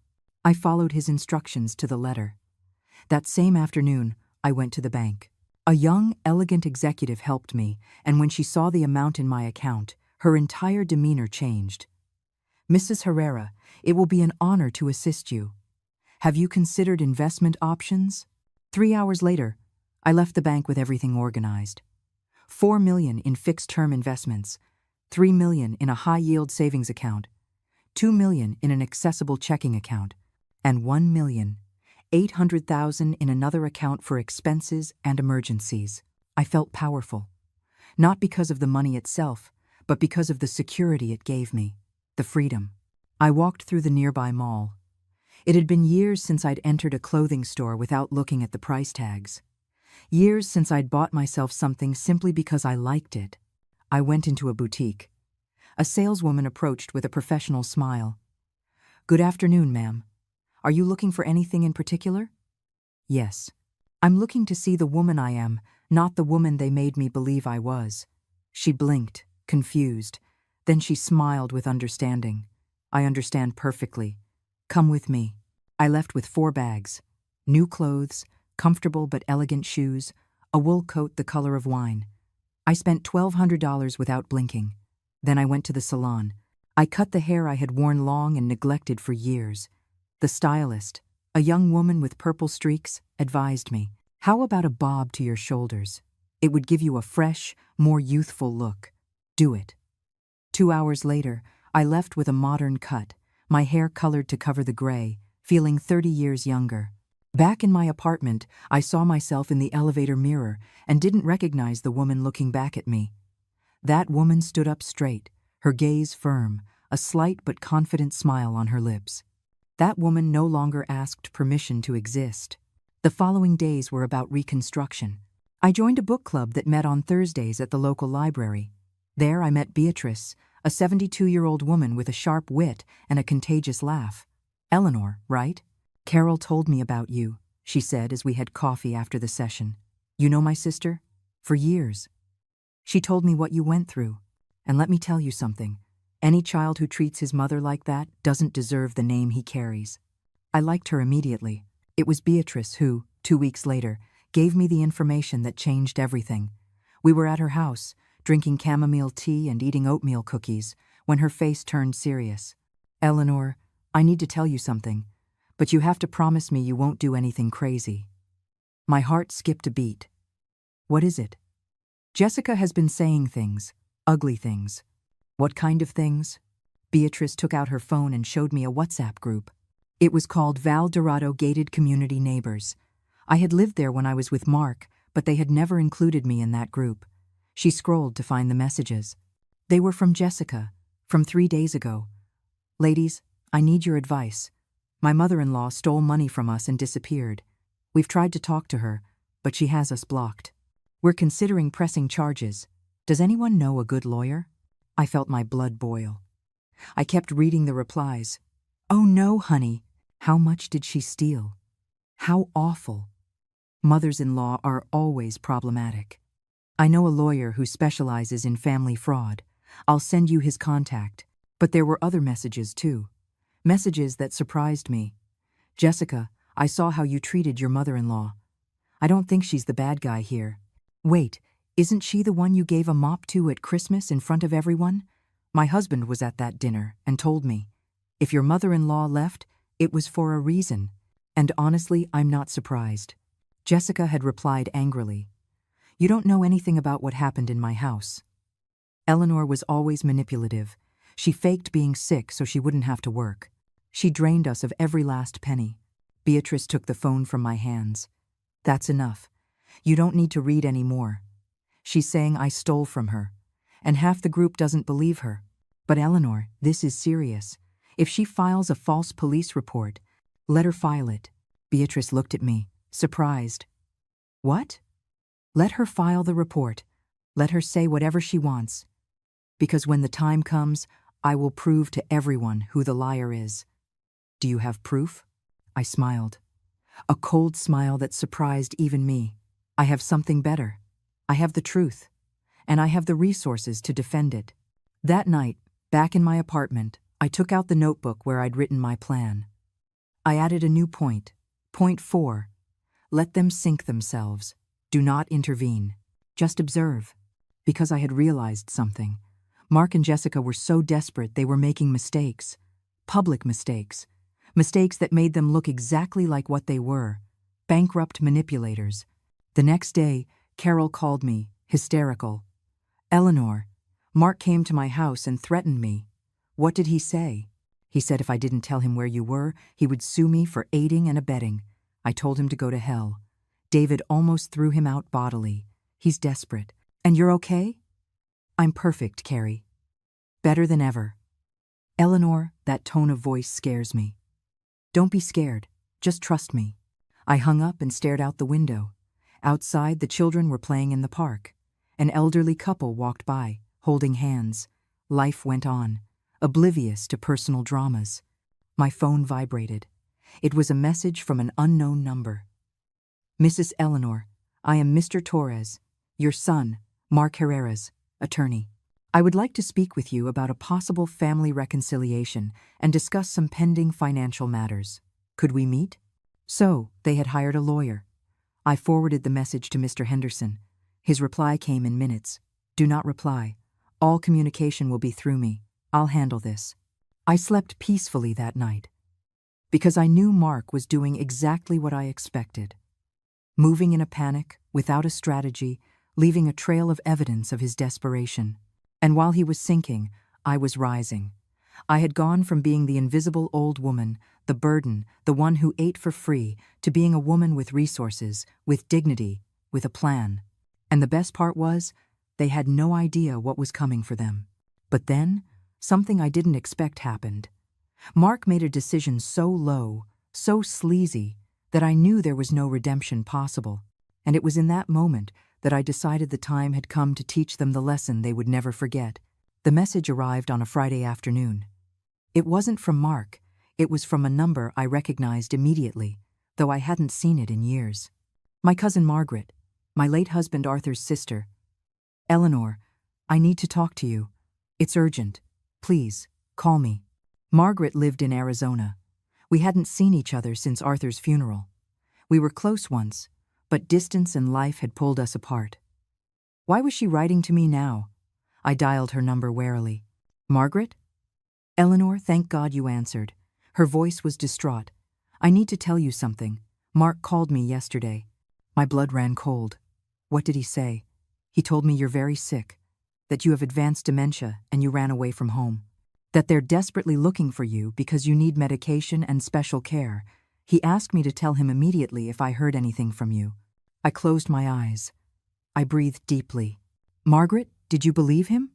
I followed his instructions to the letter. That same afternoon, I went to the bank. A young, elegant executive helped me, and when she saw the amount in my account, her entire demeanor changed. Mrs. Herrera, it will be an honor to assist you. Have you considered investment options? 3 hours later, I left the bank with everything organized. $4 million in fixed-term investments, $3 million in a high-yield savings account, $2 million in an accessible checking account, and $1,800,000 in another account for expenses and emergencies. I felt powerful, not because of the money itself, but because of the security it gave me, the freedom. I walked through the nearby mall. It had been years since I'd entered a clothing store without looking at the price tags. Years since I'd bought myself something simply because I liked it. I went into a boutique. A saleswoman approached with a professional smile. "Good afternoon, ma'am. Are you looking for anything in particular?" "Yes. I'm looking to see the woman I am, not the woman they made me believe I was." She blinked, confused. Then she smiled with understanding. "I understand perfectly. Come with me." I left with 4 bags. New clothes, comfortable but elegant shoes, a wool coat the color of wine. I spent $1,200 without blinking. Then I went to the salon. I cut the hair I had worn long and neglected for years. The stylist, a young woman with purple streaks, advised me, "How about a bob to your shoulders? It would give you a fresh, more youthful look. Do it." 2 hours later, I left with a modern cut, my hair colored to cover the gray, feeling 30 years younger. Back in my apartment, I saw myself in the elevator mirror and didn't recognize the woman looking back at me. That woman stood up straight, her gaze firm, a slight but confident smile on her lips. That woman no longer asked permission to exist. The following days were about reconstruction. I joined a book club that met on Thursdays at the local library. There I met Beatrice, a 72-year-old woman with a sharp wit and a contagious laugh. "Eleanor, right? Carol told me about you," she said as we had coffee after the session. "You know my sister? For years. She told me what you went through. And let me tell you something. Any child who treats his mother like that doesn't deserve the name he carries." I liked her immediately. It was Beatrice who, 2 weeks later, gave me the information that changed everything. We were at her house, drinking chamomile tea and eating oatmeal cookies, when her face turned serious. "Eleanor, I need to tell you something, but you have to promise me you won't do anything crazy." My heart skipped a beat. "What is it?" "Jessica has been saying things, ugly things." "What kind of things?" Beatrice took out her phone and showed me a WhatsApp group. It was called Val Dorado Gated Community Neighbors. I had lived there when I was with Mark, but they had never included me in that group. She scrolled to find the messages. They were from Jessica, from 3 days ago. "Ladies, I need your advice. My mother-in-law stole money from us and disappeared. We've tried to talk to her, but she has us blocked. We're considering pressing charges. Does anyone know a good lawyer?" I felt my blood boil. I kept reading the replies. "Oh no, honey. How much did she steal? How awful. Mothers-in-law are always problematic. I know a lawyer who specializes in family fraud. I'll send you his contact. But there were other messages too. Messages that surprised me. Jessica, I saw how you treated your mother-in-law. I don't think she's the bad guy here. Wait, isn't she the one you gave a mop to at Christmas in front of everyone? My husband was at that dinner and told me. If your mother-in-law left, it was for a reason. And honestly, I'm not surprised. Jessica had replied angrily. You don't know anything about what happened in my house. Eleanor was always manipulative. She faked being sick so she wouldn't have to work. She drained us of every last penny. Beatrice took the phone from my hands. That's enough. You don't need to read any more. She's saying I stole from her. And half the group doesn't believe her. But Eleanor, this is serious. If she files a false police report, let her file it. Beatrice looked at me, surprised. What? Let her file the report. Let her say whatever she wants. Because when the time comes, I will prove to everyone who the liar is. Do you have proof? I smiled. A cold smile that surprised even me. I have something better. I have the truth. And I have the resources to defend it. That night, back in my apartment, I took out the notebook where I'd written my plan. I added a new point. Point 4. Let them sink themselves. Do not intervene. Just observe. Because I had realized something. Mark and Jessica were so desperate they were making mistakes. Public mistakes. Mistakes that made them look exactly like what they were. Bankrupt manipulators. The next day, Carol called me, hysterical. Eleanor, Mark came to my house and threatened me. What did he say? He said if I didn't tell him where you were, he would sue me for aiding and abetting. I told him to go to hell. David almost threw him out bodily. He's desperate. And you're okay? I'm perfect, Carrie. Better than ever. Eleanor, that tone of voice scares me. Don't be scared. Just trust me. I hung up and stared out the window. Outside, the children were playing in the park. An elderly couple walked by, holding hands. Life went on, oblivious to personal dramas. My phone vibrated. It was a message from an unknown number. Mrs. Eleanor, I am Mr. Torres, your son, Mark Herrera's attorney. I would like to speak with you about a possible family reconciliation and discuss some pending financial matters. Could we meet? So, they had hired a lawyer. I forwarded the message to Mr. Henderson. His reply came in minutes. Do not reply. All communication will be through me. I'll handle this. I slept peacefully that night. Because I knew Mark was doing exactly what I expected. Moving in a panic, without a strategy, leaving a trail of evidence of his desperation. And while he was sinking, I was rising. I had gone from being the invisible old woman, the burden, the one who ate for free, to being a woman with resources, with dignity, with a plan. And the best part was, they had no idea what was coming for them. But then, something I didn't expect happened. Mark made a decision so low, so sleazy, that I knew there was no redemption possible. And it was in that moment that I decided the time had come to teach them the lesson they would never forget. The message arrived on a Friday afternoon. It wasn't from Mark. It was from a number I recognized immediately, though I hadn't seen it in years. My cousin Margaret, my late husband Arthur's sister. Eleanor, I need to talk to you. It's urgent. Please, call me. Margaret lived in Arizona. We hadn't seen each other since Arthur's funeral. We were close once, but distance and life had pulled us apart. Why was she writing to me now? I dialed her number warily. Margaret? Eleanor, thank God you answered. Her voice was distraught. I need to tell you something. Mark called me yesterday. My blood ran cold. What did he say? He told me you're very sick, that you have advanced dementia and you ran away from home, that they're desperately looking for you because you need medication and special care. He asked me to tell him immediately if I heard anything from you. I closed my eyes. I breathed deeply. Margaret, did you believe him?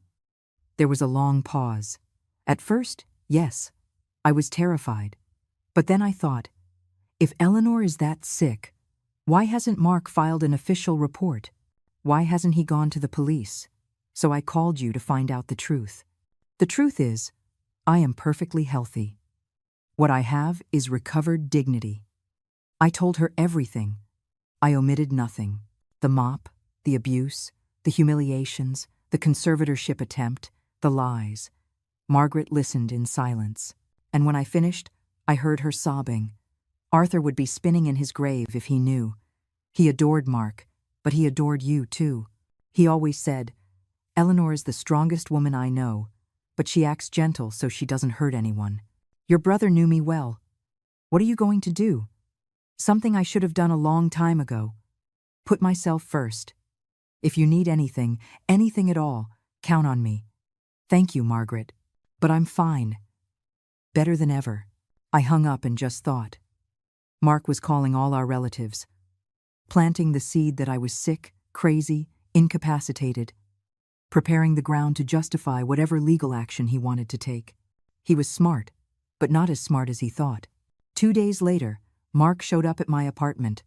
There was a long pause. At first, yes. I was terrified. But then I thought, if Eleanor is that sick, why hasn't Mark filed an official report? Why hasn't he gone to the police? So I called you to find out the truth. The truth is, I am perfectly healthy. What I have is recovered dignity. I told her everything. I omitted nothing. The mop, the abuse, the humiliations, the conservatorship attempt, the lies. Margaret listened in silence, and when I finished, I heard her sobbing. Arthur would be spinning in his grave if he knew. He adored Mark, but he adored you too. He always said, "Eleanor is the strongest woman I know, but she acts gentle so she doesn't hurt anyone." Your brother knew me well. What are you going to do? Something I should have done a long time ago. Put myself first. If you need anything, anything at all, count on me. Thank you, Margaret. But I'm fine. Better than ever. I hung up and just thought. Mark was calling all our relatives, planting the seed that I was sick, crazy, incapacitated, preparing the ground to justify whatever legal action he wanted to take. He was smart, but not as smart as he thought. 2 days later, Mark showed up at my apartment.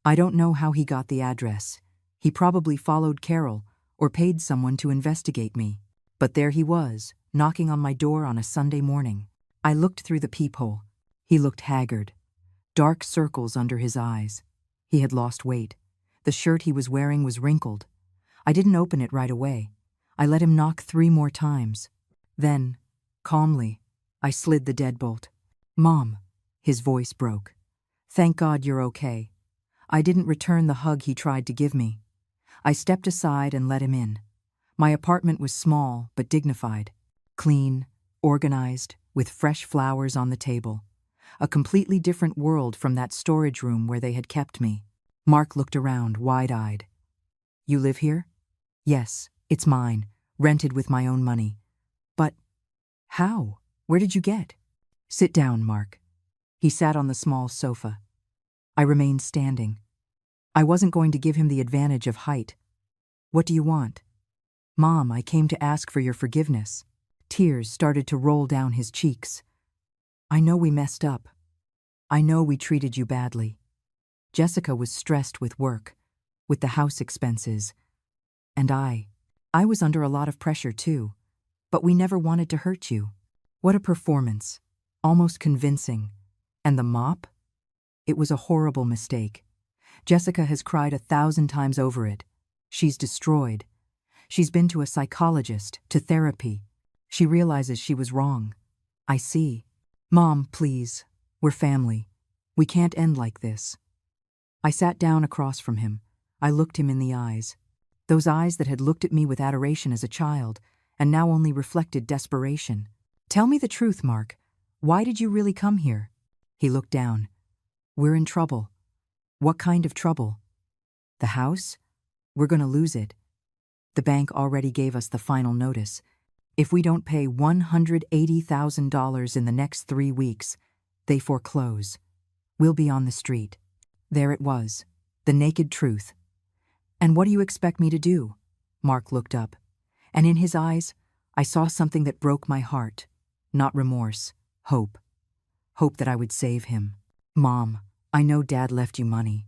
I don't know how he got the address. He probably followed Carol or paid someone to investigate me. But there he was, knocking on my door on a Sunday morning. I looked through the peephole. He looked haggard. Dark circles under his eyes. He had lost weight. The shirt he was wearing was wrinkled. I didn't open it right away. I let him knock 3 more times. Then, calmly, I slid the deadbolt. "Mom," his voice broke. "Thank God you're okay." I didn't return the hug he tried to give me. I stepped aside and let him in. My apartment was small but dignified, clean, organized, with fresh flowers on the table. A completely different world from that storage room where they had kept me. Mark looked around, wide-eyed. "You live here?" "Yes, it's mine, rented with my own money." "But how? Where did you get?" "Sit down, Mark." He sat on the small sofa. I remained standing. I wasn't going to give him the advantage of height. "What do you want?" "Mom, I came to ask for your forgiveness." Tears started to roll down his cheeks. "I know we messed up. I know we treated you badly. Jessica was stressed with work, with the house expenses. And I was under a lot of pressure too. But we never wanted to hurt you." What a performance. Almost convincing. And the mop? It was a horrible mistake. Jessica has cried 1,000 times over it. She's destroyed. She's been to a psychologist, to therapy. She realizes she was wrong. I see. "Mom, please. We're family. We can't end like this." I sat down across from him. I looked him in the eyes. Those eyes that had looked at me with adoration as a child, and now only reflected desperation. "Tell me the truth, Mark. Why did you really come here?" He looked down. "We're in trouble." "What kind of trouble?" "The house? We're going to lose it. The bank already gave us the final notice. If we don't pay $180,000 in the next 3 weeks, they foreclose. We'll be on the street." There it was, the naked truth. "And what do you expect me to do?" Mark looked up, and in his eyes, I saw something that broke my heart. Not remorse, hope. Hope that I would save him. "Mom, I know Dad left you money.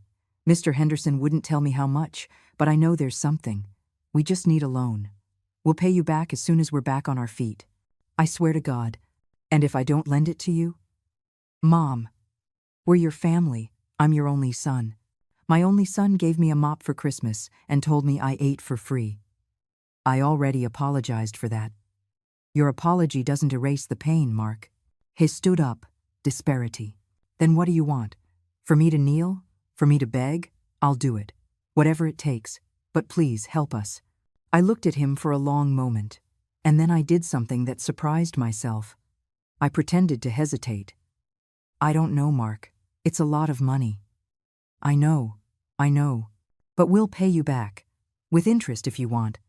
Mr. Henderson wouldn't tell me how much, but I know there's something. We just need a loan. We'll pay you back as soon as we're back on our feet. I swear to God. And if I don't lend it to you?" "Mom, we're your family. I'm your only son. My only son gave me a mop for Christmas and told me I ate for free. I already apologized for that." "Your apology doesn't erase the pain, Mark." He stood up, disparity. "Then what do you want? For me to kneel? For me to beg? I'll do it. Whatever it takes. But please, help us." I looked at him for a long moment, and then I did something that surprised myself. I pretended to hesitate. "I don't know, Mark. It's a lot of money." I know. But we'll pay you back. With interest if you want.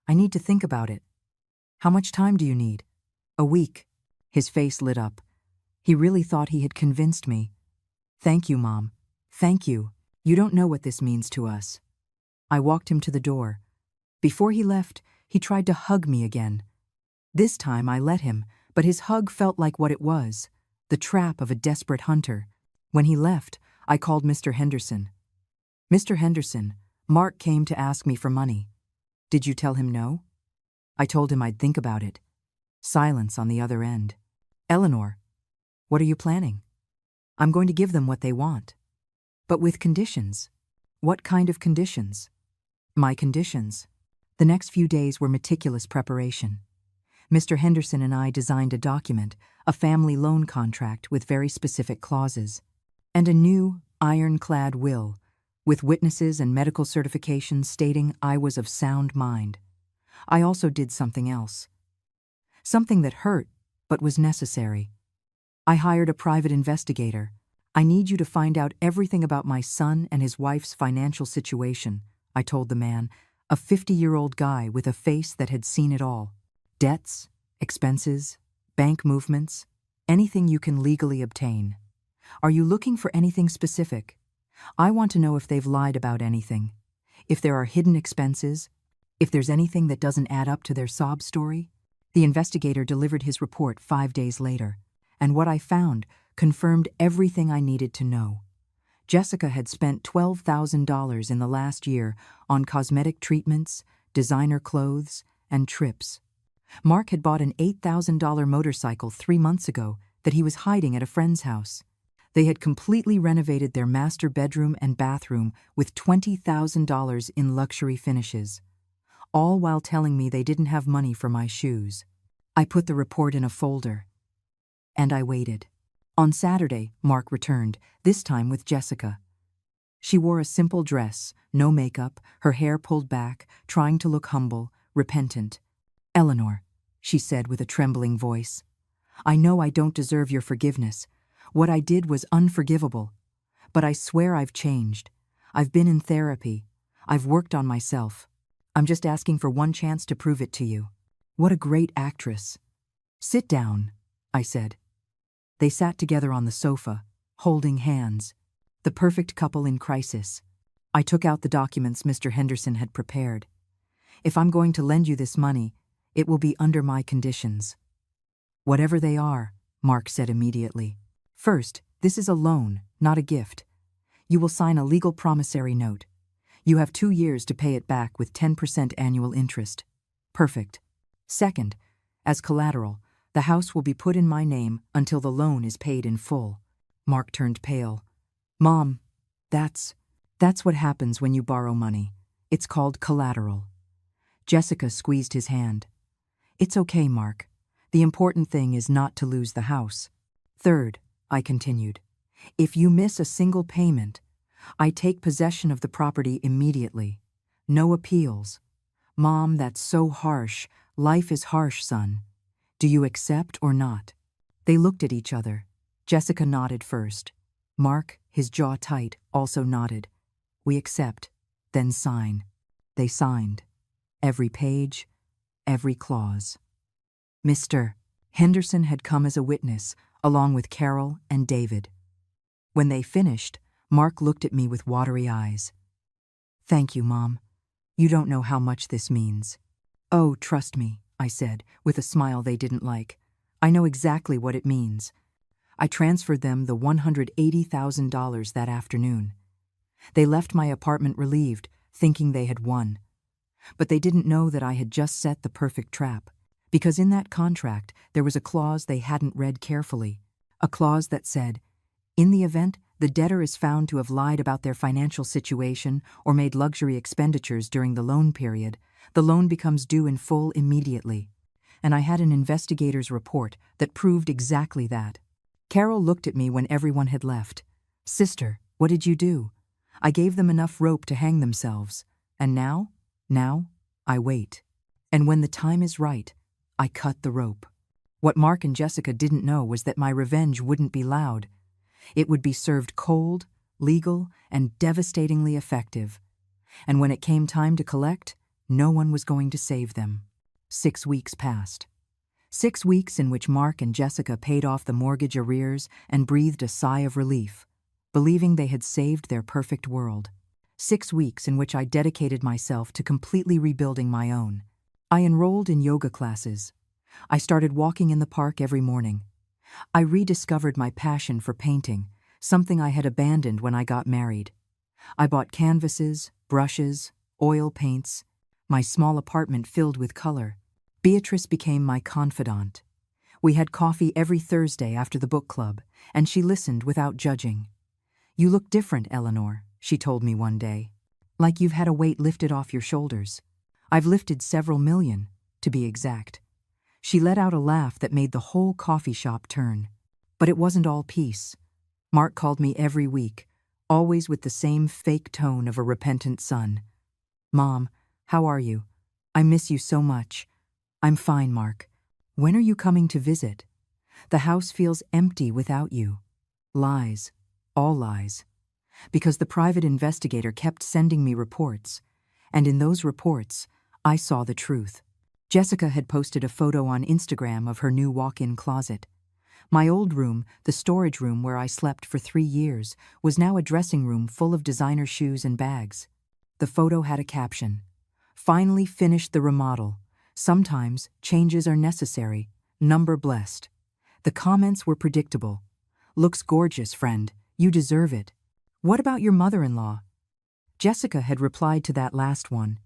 I need to think about it." "How much time do you need?" "A week." His face lit up. He really thought he had convinced me. "Thank you, Mom. Thank you. You don't know what this means to us." I walked him to the door. Before he left, he tried to hug me again. This time I let him, but his hug felt like what it was, the trap of a desperate hunter. When he left, I called Mr. Henderson. "Mr. Henderson, Mark came to ask me for money. Did you tell him no?" I told him I'd think about it. Silence on the other end. "Eleanor, what are you planning?" "I'm going to give them what they want. But with conditions." "What kind of conditions?" "My conditions." The next few days were meticulous preparation. Mr. Henderson and I designed a document, a family loan contract with very specific clauses, and a new, ironclad will, with witnesses and medical certifications stating I was of sound mind. I also did something else. Something that hurt, but was necessary. I hired a private investigator. I need you to find out everything about my son and his wife's financial situation, I told the man, a 50-year-old guy with a face that had seen it all. Debts, expenses, bank movements, anything you can legally obtain. Are you looking for anything specific? I want to know if they've lied about anything, if there are hidden expenses, if there's anything that doesn't add up to their sob story. The investigator delivered his report 5 days later, and what I found confirmed everything I needed to know. Jessica had spent $12,000 in the last year on cosmetic treatments, designer clothes, and trips. Mark had bought an $8,000 motorcycle 3 months ago that he was hiding at a friend's house. They had completely renovated their master bedroom and bathroom with $20,000 in luxury finishes, all while telling me they didn't have money for my shoes. I put the report in a folder, and I waited. On Saturday, Mark returned, this time with Jessica. She wore a simple dress, no makeup, her hair pulled back, trying to look humble, repentant. "Eleanor," she said with a trembling voice, "I know I don't deserve your forgiveness. What I did was unforgivable. But I swear I've changed. I've been in therapy. I've worked on myself. I'm just asking for one chance to prove it to you." What a great actress. "Sit down," I said. They sat together on the sofa, holding hands, the perfect couple in crisis. I took out the documents Mr. Henderson had prepared. "If I'm going to lend you this money, it will be under my conditions." "Whatever they are," Mark said immediately. "First, this is a loan, not a gift. You will sign a legal promissory note. You have 2 years to pay it back with 10% annual interest. Perfect. Second, as collateral, the house will be put in my name until the loan is paid in full." Mark turned pale. "Mom, that's what happens when you borrow money. It's called collateral." Jessica squeezed his hand. "It's okay, Mark. The important thing is not to lose the house. Third," I continued, "if you miss a single payment, I take possession of the property immediately. No appeals." "Mom, that's so harsh. Life is harsh, son. Do you accept or not?" They looked at each other. Jessica nodded first. Mark, his jaw tight, also nodded. "We accept, then sign." They signed. Every page, every clause. Mr. Henderson had come as a witness, along with Carol and David. When they finished, Mark looked at me with watery eyes. "Thank you, Mom. You don't know how much this means." "Oh, trust me," I said, with a smile they didn't like. "I know exactly what it means." I transferred them the $180,000 that afternoon. They left my apartment relieved, thinking they had won. But they didn't know that I had just set the perfect trap, because in that contract there was a clause they hadn't read carefully, a clause that said, "In the event the debtor is found to have lied about their financial situation or made luxury expenditures during the loan period, the loan becomes due in full immediately." And I had an investigator's report that proved exactly that. Carol looked at me when everyone had left. "Sister, what did you do?" "I gave them enough rope to hang themselves. And now, I wait. And when the time is right, I cut the rope." What Mark and Jessica didn't know was that my revenge wouldn't be loud. It would be served cold, legal, and devastatingly effective. And when it came time to collect, no one was going to save them. 6 weeks passed. 6 weeks in which Mark and Jessica paid off the mortgage arrears and breathed a sigh of relief, believing they had saved their perfect world. 6 weeks in which I dedicated myself to completely rebuilding my own. I enrolled in yoga classes. I started walking in the park every morning. I rediscovered my passion for painting, something I had abandoned when I got married. I bought canvases, brushes, oil paints. My small apartment filled with color. Beatrice became my confidant. We had coffee every Thursday after the book club, and she listened without judging. "You look different, Eleanor," she told me one day. "Like you've had a weight lifted off your shoulders." "I've lifted several million, to be exact." She let out a laugh that made the whole coffee shop turn. But it wasn't all peace. Mark called me every week, always with the same fake tone of a repentant son. "Mom, how are you? I miss you so much." "I'm fine, Mark. When are you coming to visit? The house feels empty without you." Lies. All lies. Because the private investigator kept sending me reports, and in those reports, I saw the truth. Jessica had posted a photo on Instagram of her new walk-in closet. My old room, the storage room where I slept for 3 years, was now a dressing room full of designer shoes and bags. The photo had a caption: "Finally finished the remodel. Sometimes changes are necessary. Number blessed." The comments were predictable. "Looks gorgeous, friend. You deserve it." "What about your mother-in-law?" Jessica had replied to that last one.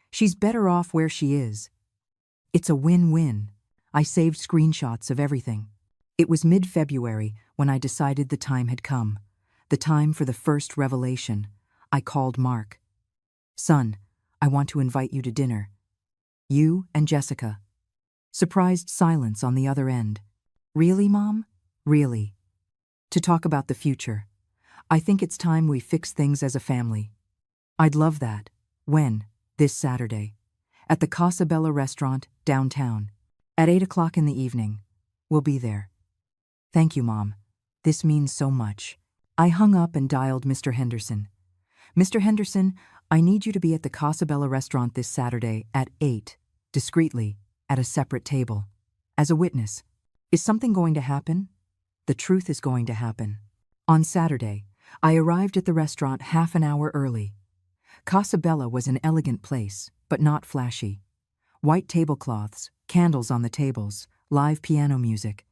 "She's better off where she is." It's a win-win. I saved screenshots of everything. It was mid-February when I decided the time had come. The time for the first revelation. I called Mark. "Son, I want to invite you to dinner. You and Jessica." Surprised silence on the other end. "Really, Mom? Really?" "To talk about the future. I think it's time we fix things as a family." "I'd love that." "When?" "This Saturday. At the Casa Bella restaurant, downtown. At 8 o'clock in the evening. We'll be there." "Thank you, Mom. This means so much." I hung up and dialed Mr. Henderson. "Mr. Henderson, I need you to be at the Casa Bella restaurant this Saturday at 8, discreetly, at a separate table. As a witness. Is something going to happen?" "The truth is going to happen." On Saturday, I arrived at the restaurant half an hour early. Casa Bella was an elegant place, but not flashy. White tablecloths, candles on the tables, live piano music.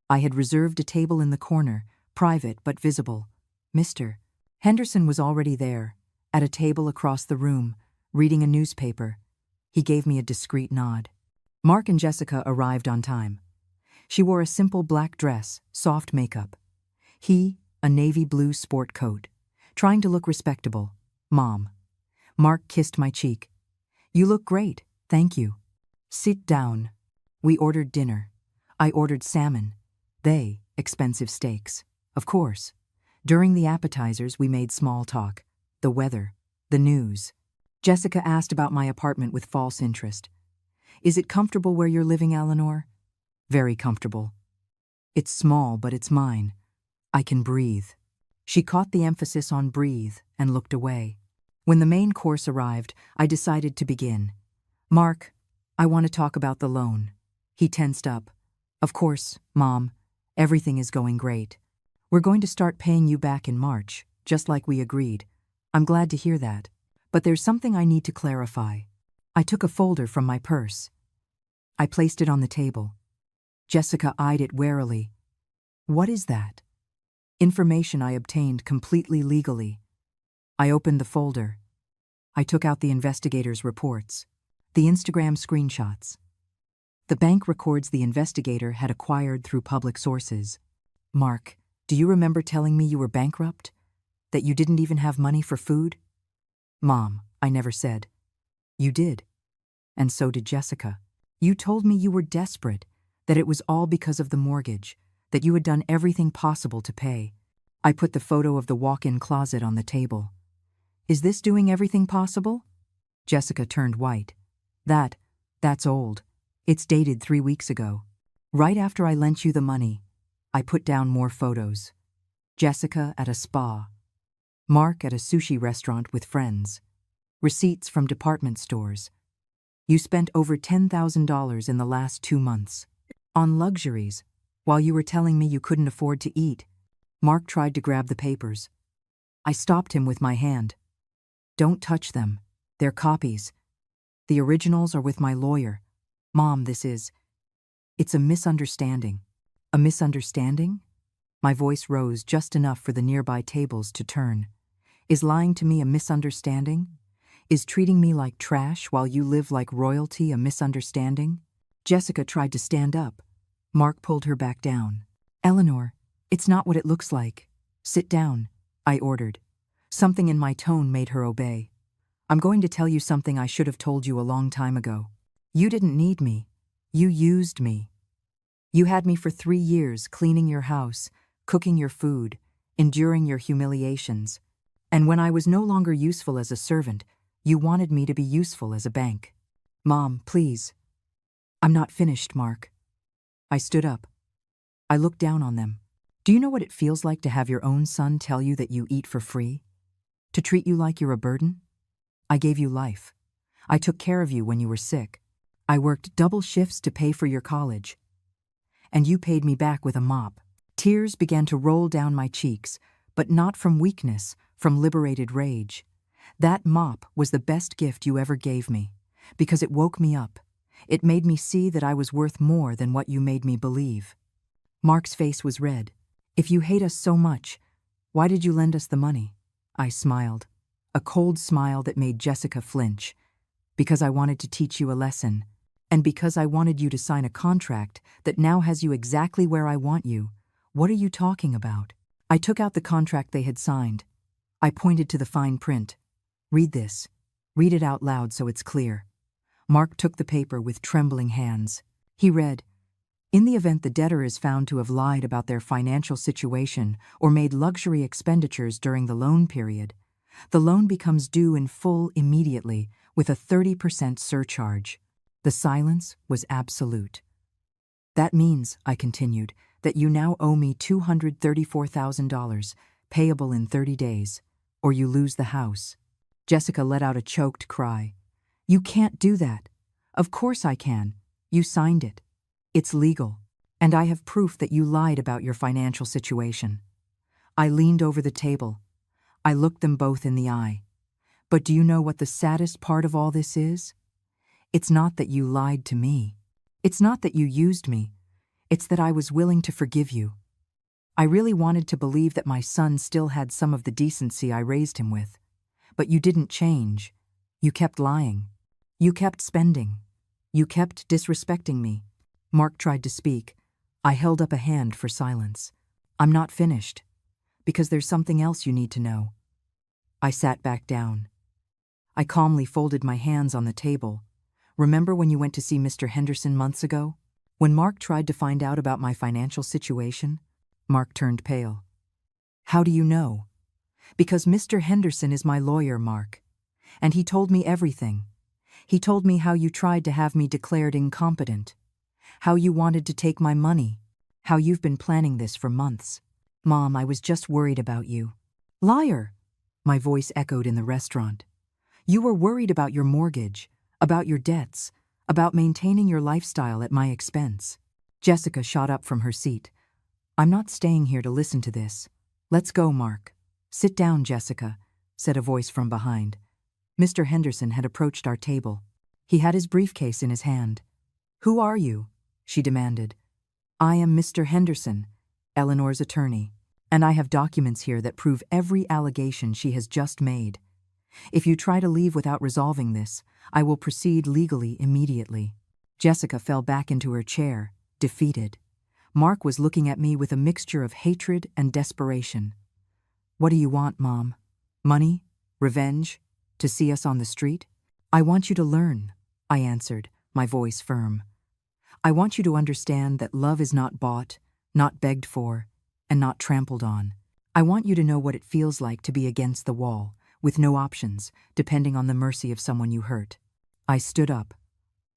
I had reserved a table in the corner, private but visible. Mr. Henderson was already there, at a table across the room, reading a newspaper. He gave me a discreet nod. Mark and Jessica arrived on time. She wore a simple black dress, soft makeup. He, a navy blue sport coat, trying to look respectable. "Mom." Mark kissed my cheek. "You look great, thank you." "Sit down." We ordered dinner. I ordered salmon. They, expensive steaks. Of course. During the appetizers, we made small talk. The weather. The news. Jessica asked about my apartment with false interest. "Is it comfortable where you're living, Eleanor?" "Very comfortable." "It's small, but it's mine. I can breathe." She caught the emphasis on breathe and looked away. When the main course arrived, I decided to begin. "Mark, I want to talk about the loan." He tensed up. "Of course, Mom. Everything is going great. We're going to start paying you back in March, just like we agreed." "I'm glad to hear that. But there's something I need to clarify." I took a folder from my purse. I placed it on the table. Jessica eyed it warily. "What is that?" "Information I obtained completely legally." I opened the folder. I took out the investigator's reports, the Instagram screenshots. The bank records the investigator had acquired through public sources. "Mark, do you remember telling me you were bankrupt? That you didn't even have money for food?" "Mom, I never said." "You did. And so did Jessica. You told me you were desperate, that it was all because of the mortgage, that you had done everything possible to pay." I put the photo of the walk-in closet on the table. "Is this doing everything possible?" Jessica turned white. That's old. It's dated 3 weeks ago. Right after I lent you the money." I put down more photos. Jessica at a spa. Mark at a sushi restaurant with friends. Receipts from department stores. "You spent over $10,000 in the last 2 months. On luxuries, while you were telling me you couldn't afford to eat." Mark tried to grab the papers. I stopped him with my hand. "Don't touch them. They're copies. The originals are with my lawyer. Mom, it's a misunderstanding." "A misunderstanding?" My voice rose just enough for the nearby tables to turn. "Is lying to me a misunderstanding? Is treating me like trash while you live like royalty a misunderstanding?" Jessica tried to stand up. Mark pulled her back down. "Eleanor, it's not what it looks like. Sit down," I ordered. Something in my tone made her obey. "I'm going to tell you something I should have told you a long time ago. You didn't need me. You used me. You had me for 3 years cleaning your house, cooking your food, enduring your humiliations. And when I was no longer useful as a servant, you wanted me to be useful as a bank. Mom, please. I'm not finished, Mark. I stood up. I looked down on them. Do you know what it feels like to have your own son tell you that you eat for free? To treat you like you're a burden? I gave you life. I took care of you when you were sick. I worked double shifts to pay for your college. And you paid me back with a mop. Tears began to roll down my cheeks, but not from weakness, from liberated rage. That mop was the best gift you ever gave me, because it woke me up. It made me see that I was worth more than what you made me believe. Mark's face was red. If you hate us so much, why did you lend us the money? I smiled, a cold smile that made Jessica flinch. Because I wanted to teach you a lesson, and because I wanted you to sign a contract that now has you exactly where I want you. What are you talking about? I took out the contract they had signed. I pointed to the fine print. Read this. Read it out loud so it's clear. Mark took the paper with trembling hands. He read, "In the event the debtor is found to have lied about their financial situation or made luxury expenditures during the loan period, the loan becomes due in full immediately with a 30% surcharge." The silence was absolute. "That means," I continued, "that you now owe me $234,000, payable in 30 days, or you lose the house." Jessica let out a choked cry. "You can't do that." "Of course I can. You signed it. It's legal. And I have proof that you lied about your financial situation." I leaned over the table. I looked them both in the eye. "But do you know what the saddest part of all this is? It's not that you lied to me. It's not that you used me. It's that I was willing to forgive you. I really wanted to believe that my son still had some of the decency I raised him with. But you didn't change. You kept lying. You kept spending. You kept disrespecting me." Mark tried to speak. I held up a hand for silence. "I'm not finished. Because there's something else you need to know." I sat back down. I calmly folded my hands on the table. "Remember when you went to see Mr. Henderson months ago? When Mark tried to find out about my financial situation?" Mark turned pale. "How do you know?" "Because Mr. Henderson is my lawyer, Mark. And he told me everything. He told me how you tried to have me declared incompetent. How you wanted to take my money. How you've been planning this for months. Mom, I was just worried about you." "Liar!" My voice echoed in the restaurant. "You were worried about your mortgage, about your debts, about maintaining your lifestyle at my expense." Jessica shot up from her seat. "I'm not staying here to listen to this. Let's go, Mark." "Sit down, Jessica," said a voice from behind. Mr. Henderson had approached our table. He had his briefcase in his hand. "Who are you?" she demanded. "I am Mr. Henderson, Eleanor's attorney, and I have documents here that prove every allegation she has just made. If you try to leave without resolving this, I will proceed legally immediately." Jessica fell back into her chair, defeated. Mark was looking at me with a mixture of hatred and desperation. "What do you want, Mom? Money? Revenge? To see us on the street?" "I want you to learn," I answered, my voice firm. "I want you to understand that love is not bought, not begged for, and not trampled on. I want you to know what it feels like to be against the wall, with no options, depending on the mercy of someone you hurt." I stood up.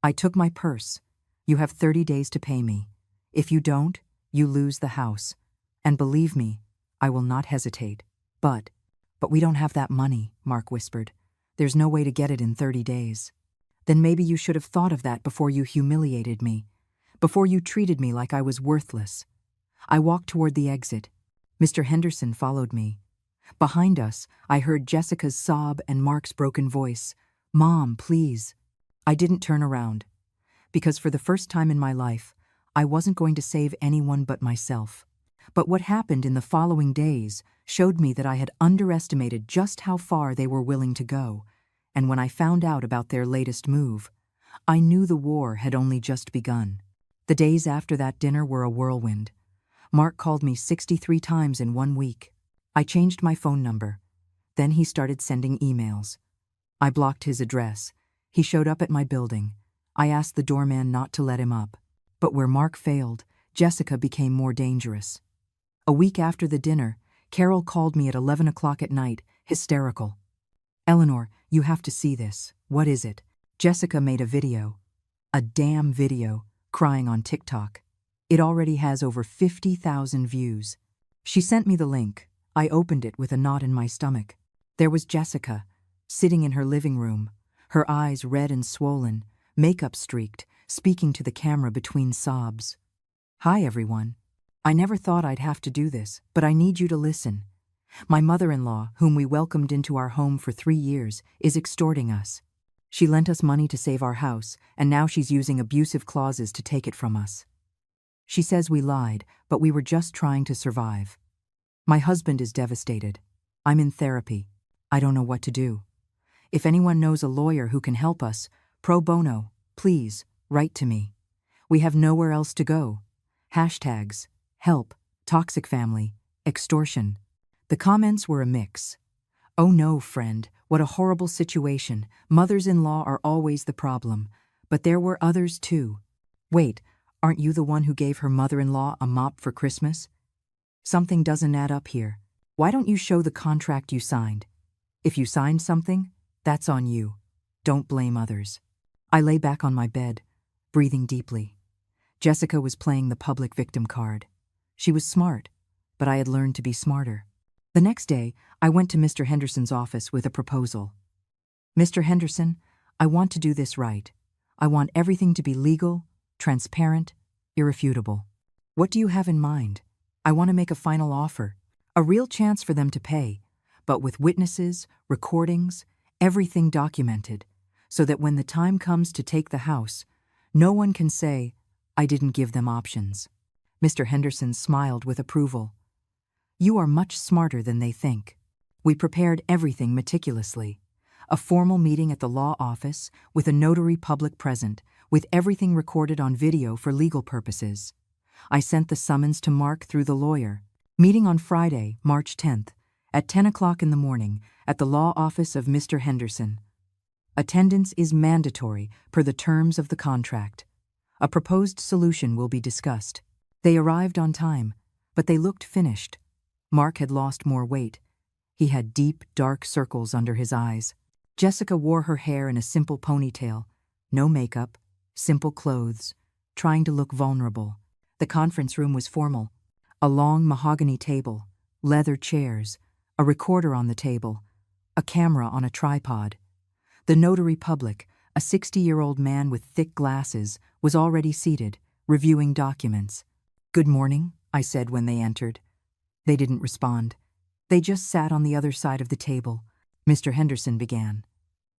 I took my purse. "You have 30 days to pay me. If you don't, you lose the house. And believe me, I will not hesitate." But we don't have that money," Mark whispered. "There's no way to get it in 30 days. "Then maybe you should have thought of that before you humiliated me, before you treated me like I was worthless." I walked toward the exit. Mr. Henderson followed me. Behind us, I heard Jessica's sob and Mark's broken voice. "Mom, please." I didn't turn around, because for the first time in my life, I wasn't going to save anyone but myself. But what happened in the following days showed me that I had underestimated just how far they were willing to go, and when I found out about their latest move, I knew the war had only just begun. The days after that dinner were a whirlwind. Mark called me 63 times in 1 week. I changed my phone number. Then he started sending emails. I blocked his address. He showed up at my building. I asked the doorman not to let him up. But where Mark failed, Jessica became more dangerous. A week after the dinner, Carol called me at 11 o'clock at night, hysterical. "Eleanor, you have to see this. What is it?" Jessica made a video. A damn video, crying on TikTok. It already has over 50,000 views. She sent me the link. I opened it with a knot in my stomach. There was Jessica, sitting in her living room, her eyes red and swollen, makeup streaked, speaking to the camera between sobs. "Hi, everyone. I never thought I'd have to do this, but I need you to listen. My mother-in-law, whom we welcomed into our home for 3 years, is extorting us. She lent us money to save our house, and now she's using abusive clauses to take it from us. She says we lied, but we were just trying to survive. My husband is devastated. I'm in therapy. I don't know what to do. If anyone knows a lawyer who can help us, pro bono, please, write to me. We have nowhere else to go. Hashtags, help, toxic family, extortion." The comments were a mix. "Oh no, friend, what a horrible situation. Mothers-in-law are always the problem. But there were others too. Wait, aren't you the one who gave her mother-in-law a mop for Christmas? Something doesn't add up here. Why don't you show the contract you signed? If you signed something, that's on you. Don't blame others." I lay back on my bed, breathing deeply. Jessica was playing the public victim card. She was smart, but I had learned to be smarter. The next day, I went to Mr. Henderson's office with a proposal. "Mr. Henderson, I want to do this right. I want everything to be legal, transparent, irrefutable. What do you have in mind? I want to make a final offer, a real chance for them to pay, but with witnesses, recordings, everything documented, so that when the time comes to take the house, no one can say, 'I didn't give them options.'" Mr. Henderson smiled with approval. "You are much smarter than they think." We prepared everything meticulously. A formal meeting at the law office, with a notary public present, with everything recorded on video for legal purposes. I sent the summons to Mark through the lawyer. Meeting on Friday, March 10th, at 10 o'clock in the morning, at the law office of Mr. Henderson. Attendance is mandatory per the terms of the contract. A proposed solution will be discussed. They arrived on time, but they looked finished. Mark had lost more weight. He had deep, dark circles under his eyes. Jessica wore her hair in a simple ponytail, no makeup, simple clothes, trying to look vulnerable. The conference room was formal. A long mahogany table, leather chairs, a recorder on the table, a camera on a tripod. The notary public, a 60-year-old man with thick glasses, was already seated, reviewing documents. "Good morning," I said when they entered. They didn't respond. They just sat on the other side of the table. Mr. Henderson began.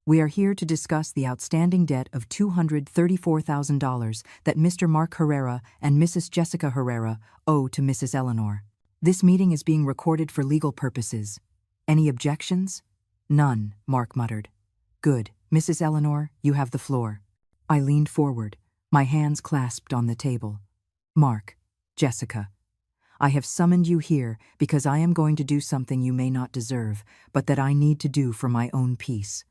"We are here to discuss the outstanding debt of $234,000 that Mr. Mark Herrera and Mrs. Jessica Herrera owe to Mrs. Eleanor. This meeting is being recorded for legal purposes. Any objections?" "None," Mark muttered. "Good. Mrs. Eleanor, you have the floor." I leaned forward, my hands clasped on the table. "Mark, Jessica, I have summoned you here because I am going to do something you may not deserve, but that I need to do for my own peace.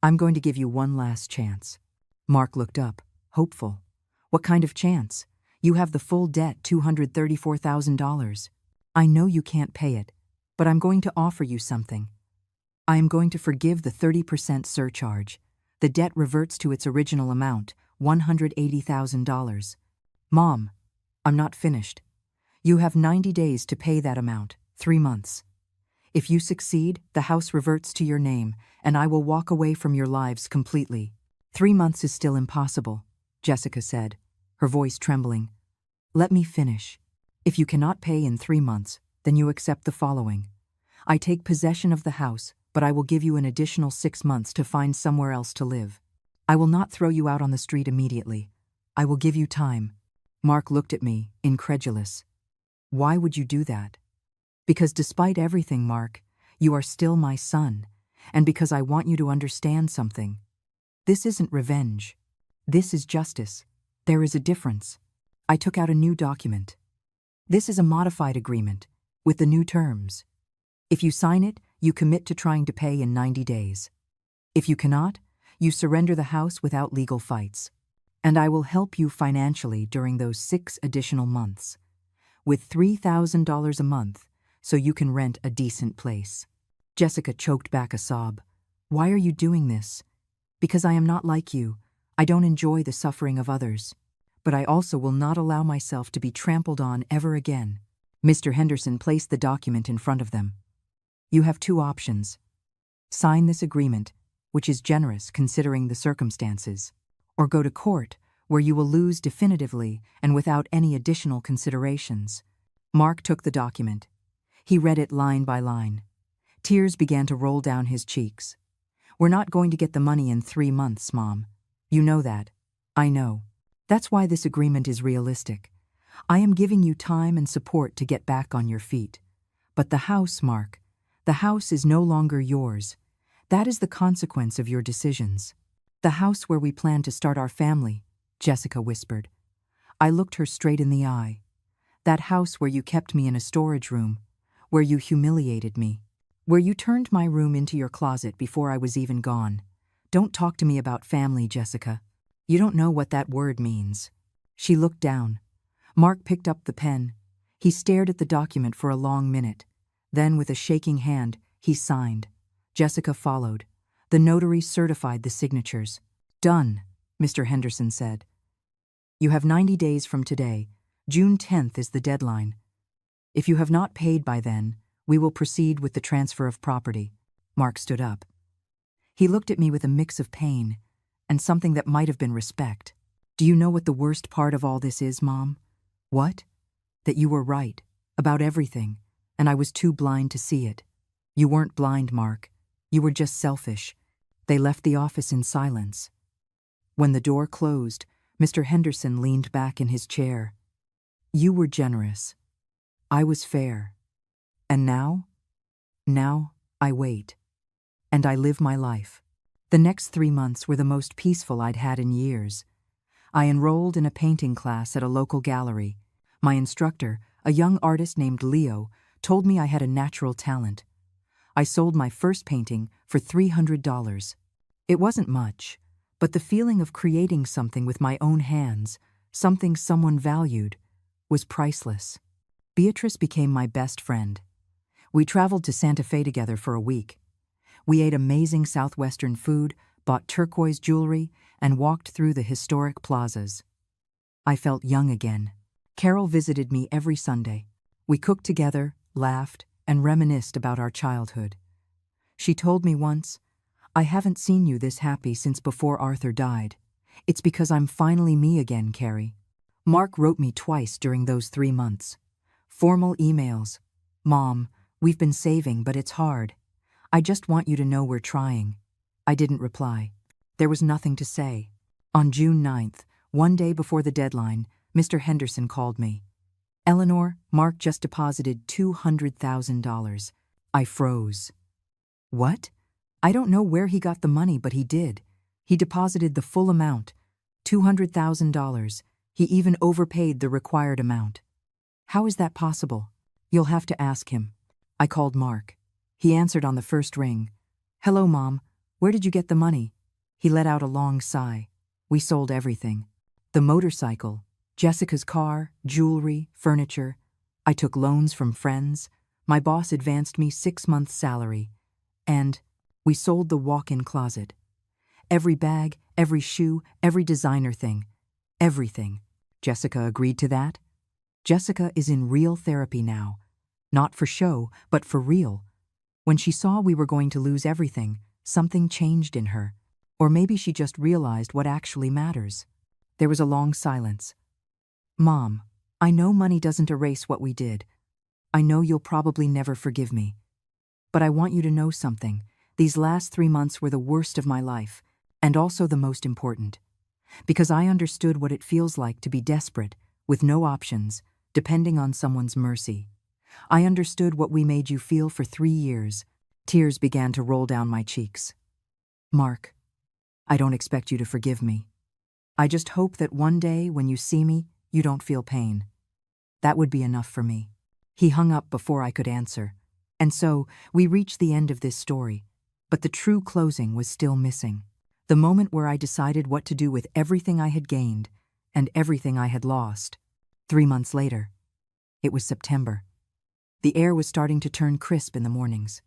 I'm going to give you one last chance." Mark looked up, hopeful. "What kind of chance? You have the full debt, $234,000. I know you can't pay it, but I'm going to offer you something. I am going to forgive the 30% surcharge. The debt reverts to its original amount, $180,000. Mom, I'm not finished. You have 90 days to pay that amount, 3 months. If you succeed, the house reverts to your name, and I will walk away from your lives completely." 3 months is still impossible," Jessica said, her voice trembling. "Let me finish. If you cannot pay in 3 months, then you accept the following. I take possession of the house, but I will give you an additional 6 months to find somewhere else to live. I will not throw you out on the street immediately. I will give you time." Mark looked at me, incredulous. "Why would you do that?" "Because despite everything, Mark, you are still my son, and because I want you to understand something. This isn't revenge. This is justice. There is a difference." I took out a new document. "This is a modified agreement, with the new terms. If you sign it, you commit to trying to pay in 90 days. If you cannot, you surrender the house without legal fights. And I will help you financially during those 6 additional months, with $3,000 a month, so you can rent a decent place. Jessica choked back a sob. Why are you doing this? Because I am not like you. I don't enjoy the suffering of others. But I also will not allow myself to be trampled on ever again. Mr. Henderson placed the document in front of them. You have 2 options. Sign this agreement, which is generous considering the circumstances, or go to court, where you will lose definitively and without any additional considerations. Mark took the document. He read it line by line. Tears began to roll down his cheeks. We're not going to get the money in 3 months, Mom. You know that. I know. That's why this agreement is realistic. I am giving you time and support to get back on your feet. But the house, Mark, the house is no longer yours. That is the consequence of your decisions. The house where we plan to start our family, Jessica whispered. I looked her straight in the eye. That house where you kept me in a storage room, where you humiliated me, where you turned my room into your closet before I was even gone. Don't talk to me about family, Jessica. You don't know what that word means. She looked down. Mark picked up the pen. He stared at the document for a long minute. Then, with a shaking hand, he signed. Jessica followed. The notary certified the signatures. Done, Mr. Henderson said. You have 90 days from today. June 10th is the deadline. If you have not paid by then, we will proceed with the transfer of property. Mark stood up. He looked at me with a mix of pain and something that might have been respect. Do you know what the worst part of all this is, Mom? What? That you were right about everything, and I was too blind to see it. You weren't blind, Mark. You were just selfish. They left the office in silence. When the door closed, Mr. Henderson leaned back in his chair. You were generous. I was fair. And now? Now, I wait. And I live my life. The next 3 months were the most peaceful I'd had in years. I enrolled in a painting class at a local gallery. My instructor, a young artist named Leo, told me I had a natural talent. I sold my first painting for $300. It wasn't much, but the feeling of creating something with my own hands, something someone valued, was priceless. Beatrice became my best friend. We traveled to Santa Fe together for a week. We ate amazing Southwestern food, bought turquoise jewelry, and walked through the historic plazas. I felt young again. Carol visited me every Sunday. We cooked together, laughed, and reminisced about our childhood. She told me once, I haven't seen you this happy since before Arthur died. It's because I'm finally me again, Carrie. Mark wrote me twice during those 3 months. Formal emails. Mom, we've been saving, but it's hard. I just want you to know we're trying. I didn't reply. There was nothing to say. On June 9th, one day before the deadline, Mr. Henderson called me. Eleanor, Mark just deposited $200,000. I froze. What? I don't know where he got the money, but he did. He deposited the full amount, $200,000. He even overpaid the required amount. How is that possible? You'll have to ask him. I called Mark. He answered on the first ring. Hello, Mom. Where did you get the money? He let out a long sigh. We sold everything. The motorcycle, Jessica's car, jewelry, furniture. I took loans from friends. My boss advanced me 6 months' salary. And we sold the walk-in closet. Every bag, every shoe, every designer thing. Everything. Jessica agreed to that. Jessica is in real therapy now. Not for show, but for real. When she saw we were going to lose everything, something changed in her. Or maybe she just realized what actually matters. There was a long silence. Mom, I know money doesn't erase what we did. I know you'll probably never forgive me. But I want you to know something. These last 3 months were the worst of my life, and also the most important. Because I understood what it feels like to be desperate, with no options, depending on someone's mercy. I understood what we made you feel for 3 years. Tears began to roll down my cheeks. Mark, I don't expect you to forgive me. I just hope that one day when you see me, you don't feel pain. That would be enough for me. He hung up before I could answer. And so, we reached the end of this story. But the true closing was still missing. The moment where I decided what to do with everything I had gained and everything I had lost. 3 months later. It was September. The air was starting to turn crisp in the mornings.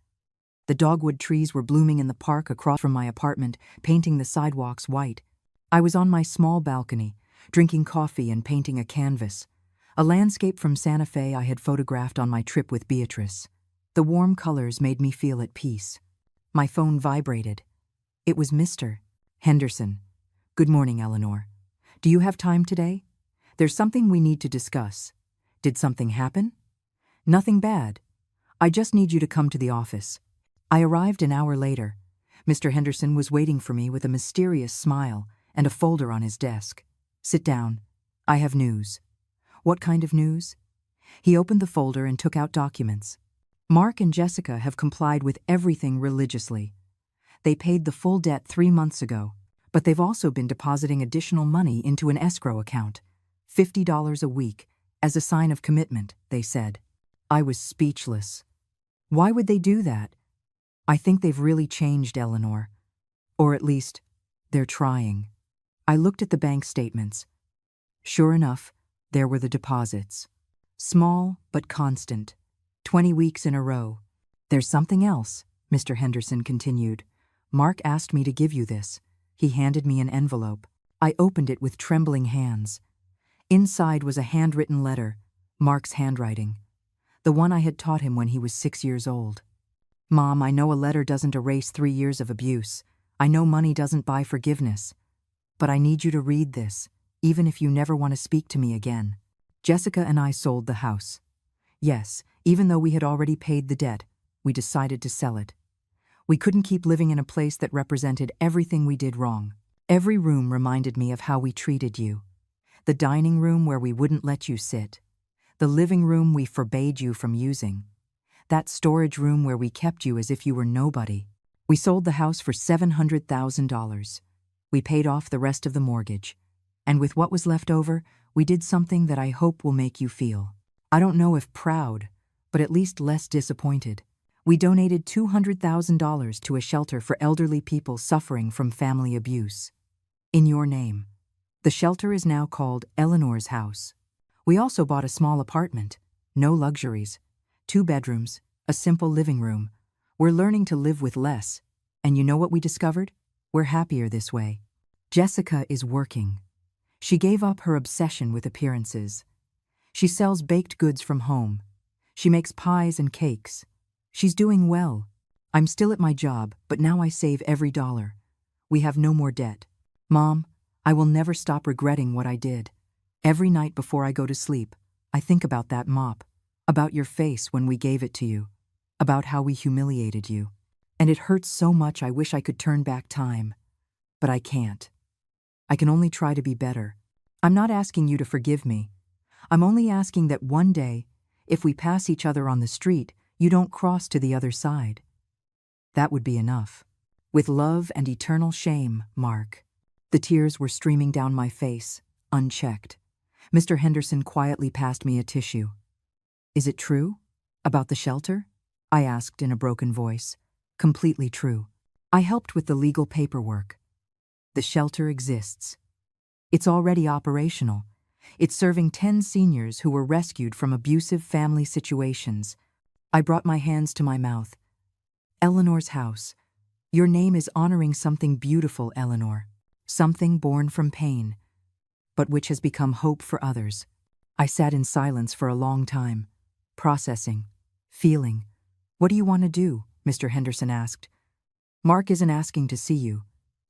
The dogwood trees were blooming in the park across from my apartment, painting the sidewalks white. I was on my small balcony, drinking coffee and painting a canvas, a landscape from Santa Fe I had photographed on my trip with Beatrice. The warm colors made me feel at peace. My phone vibrated. It was Mr. Henderson. "Good morning, Eleanor. Do you have time today? There's something we need to discuss. Did something happen?" "Nothing bad. I just need you to come to the office." I arrived an hour later. Mr. Henderson was waiting for me with a mysterious smile and a folder on his desk. "Sit down. I have news." "What kind of news?" He opened the folder and took out documents. "Mark and Jessica have complied with everything religiously. They paid the full debt 3 months ago, but they've also been depositing additional money into an escrow account, $50 a week, as a sign of commitment," they said. I was speechless. Why would they do that? "I think they've really changed, Eleanor. Or at least, they're trying." I looked at the bank statements. Sure enough, there were the deposits. Small but constant. 20 weeks in a row. "There's something else," Mr. Henderson continued. "Mark asked me to give you this." He handed me an envelope. I opened it with trembling hands. Inside was a handwritten letter, Mark's handwriting. The one I had taught him when he was 6 years old. "Mom, I know a letter doesn't erase 3 years of abuse. I know money doesn't buy forgiveness. But I need you to read this, even if you never want to speak to me again. Jessica and I sold the house. Yes, even though we had already paid the debt, we decided to sell it. We couldn't keep living in a place that represented everything we did wrong. Every room reminded me of how we treated you. The dining room where we wouldn't let you sit. The living room we forbade you from using. That storage room where we kept you as if you were nobody. We sold the house for $700,000. We paid off the rest of the mortgage. And with what was left over, we did something that I hope will make you feel, I don't know if proud, but at least less disappointed. We donated $200,000 to a shelter for elderly people suffering from family abuse. In your name. The shelter is now called Eleanor's House. We also bought a small apartment. No luxuries. 2 bedrooms, a simple living room. We're learning to live with less. And you know what we discovered? We're happier this way. Jessica is working. She gave up her obsession with appearances. She sells baked goods from home. She makes pies and cakes. She's doing well. I'm still at my job, but now I save every dollar. We have no more debt. Mom, I will never stop regretting what I did. Every night before I go to sleep, I think about that mop, about your face when we gave it to you, about how we humiliated you. And it hurts so much I wish I could turn back time. But I can't. I can only try to be better. I'm not asking you to forgive me. I'm only asking that one day, if we pass each other on the street, you don't cross to the other side. That would be enough. With love and eternal shame, Mark." The tears were streaming down my face, unchecked. Mr. Henderson quietly passed me a tissue. "Is it true? About the shelter?" I asked in a broken voice. "Completely true. I helped with the legal paperwork. The shelter exists. It's already operational. It's serving 10 seniors who were rescued from abusive family situations." I brought my hands to my mouth. "Eleanor's House. Your name is honoring something beautiful, Eleanor. Something born from pain, but which has become hope for others." I sat in silence for a long time, processing, feeling. "What do you want to do?" Mr. Henderson asked. "Mark isn't asking to see you.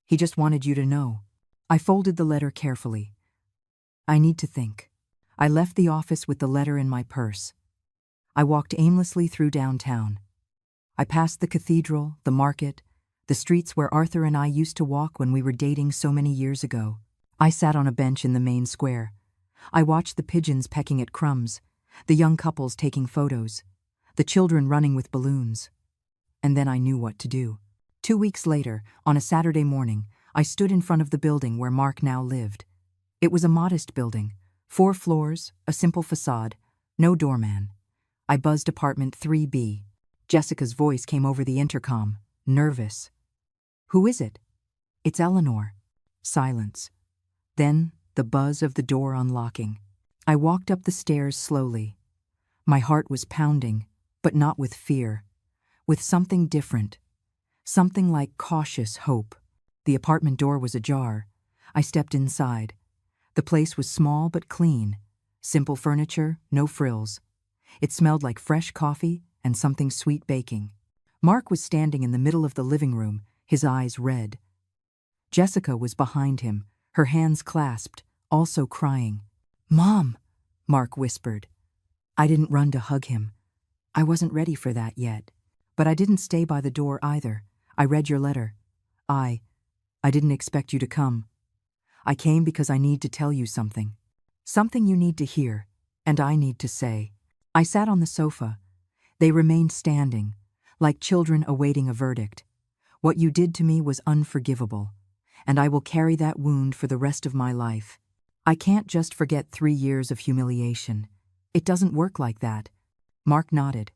He just wanted you to know." I folded the letter carefully. "I need to think." I left the office with the letter in my purse. I walked aimlessly through downtown. I passed the cathedral, the market, the streets where Arthur and I used to walk when we were dating so many years ago. I sat on a bench in the main square. I watched the pigeons pecking at crumbs, the young couples taking photos, the children running with balloons. And then I knew what to do. 2 weeks later, on a Saturday morning, I stood in front of the building where Mark now lived. It was a modest building, 4 floors, a simple facade, no doorman. I buzzed apartment 3B. Jessica's voice came over the intercom, nervous. "Who is it?" It's Eleanor. Silence. Then the buzz of the door unlocking. I walked up the stairs slowly. My heart was pounding, but not with fear. With something different. Something like cautious hope. The apartment door was ajar. I stepped inside. The place was small but clean. Simple furniture, no frills. It smelled like fresh coffee and something sweet baking. Mark was standing in the middle of the living room, his eyes red. Jessica was behind him, her hands clasped, also crying. "Mom," Mark whispered. I didn't run to hug him. I wasn't ready for that yet. But I didn't stay by the door either. I read your letter. I didn't expect you to come. I came because I need to tell you something. Something you need to hear, and I need to say. I sat on the sofa. They remained standing, like children awaiting a verdict. What you did to me was unforgivable, and I will carry that wound for the rest of my life. I can't just forget 3 years of humiliation. It doesn't work like that. Mark nodded,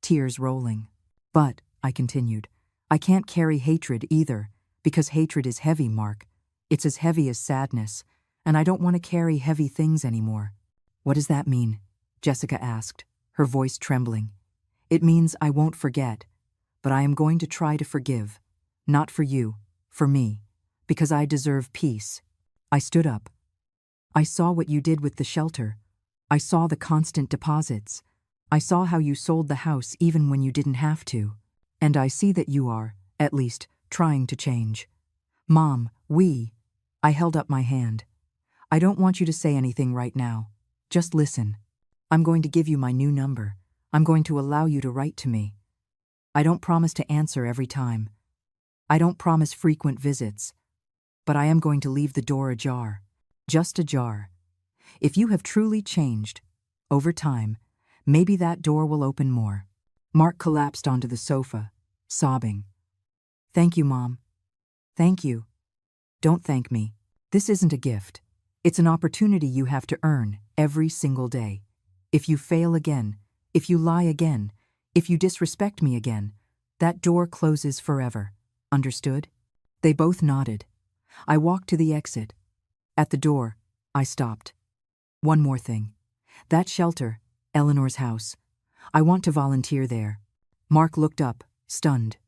tears rolling. But, I continued, I can't carry hatred either, because hatred is heavy, Mark. It's as heavy as sadness, and I don't want to carry heavy things anymore. What does that mean? Jessica asked, her voice trembling. It means I won't forget, but I am going to try to forgive. Not for you, for me, because I deserve peace. I stood up. I saw what you did with the shelter. I saw the constant deposits. I saw how you sold the house even when you didn't have to. And I see that you are, at least, trying to change. Mom, I held up my hand. I don't want you to say anything right now. Just listen. I'm going to give you my new number. I'm going to allow you to write to me. I don't promise to answer every time. I don't promise frequent visits. But I am going to leave the door ajar. Just ajar. If you have truly changed, over time, maybe that door will open more. Mark collapsed onto the sofa, sobbing. Thank you, Mom. Thank you. Don't thank me. This isn't a gift. It's an opportunity you have to earn every single day. If you fail again, if you lie again, if you disrespect me again, that door closes forever. Understood? They both nodded. I walked to the exit. At the door, I stopped. One more thing. That shelter, Eleanor's house. I want to volunteer there. Mark looked up, stunned.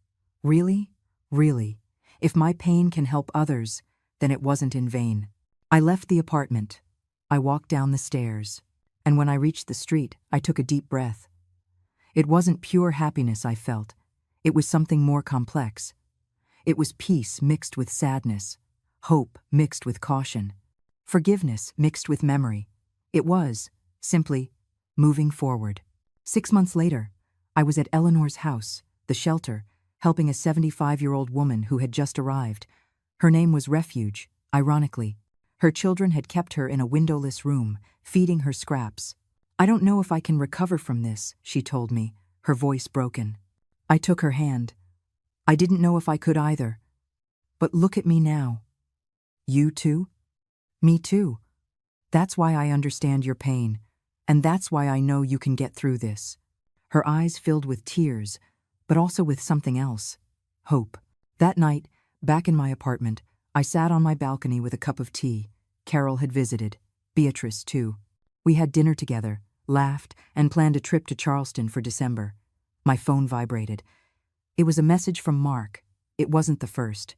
Really? Really? If my pain can help others, then it wasn't in vain. I left the apartment. I walked down the stairs. And when I reached the street, I took a deep breath. It wasn't pure happiness I felt. It was something more complex. It was peace mixed with sadness, hope mixed with caution, forgiveness mixed with memory. It was, simply, moving forward. 6 months later, I was at Eleanor's house, the shelter, helping a 75-year-old woman who had just arrived. Her name was Refuge, ironically. Her children had kept her in a windowless room, feeding her scraps. I don't know if I can recover from this, she told me, her voice broken. I took her hand. I didn't know if I could either. But look at me now. You too? Me too. That's why I understand your pain, and that's why I know you can get through this. Her eyes filled with tears, but also with something else. Hope. That night, back in my apartment, I sat on my balcony with a cup of tea. Carol had visited. Beatrice, too. We had dinner together, laughed, and planned a trip to Charleston for December. My phone vibrated. It was a message from Mark. It wasn't the first.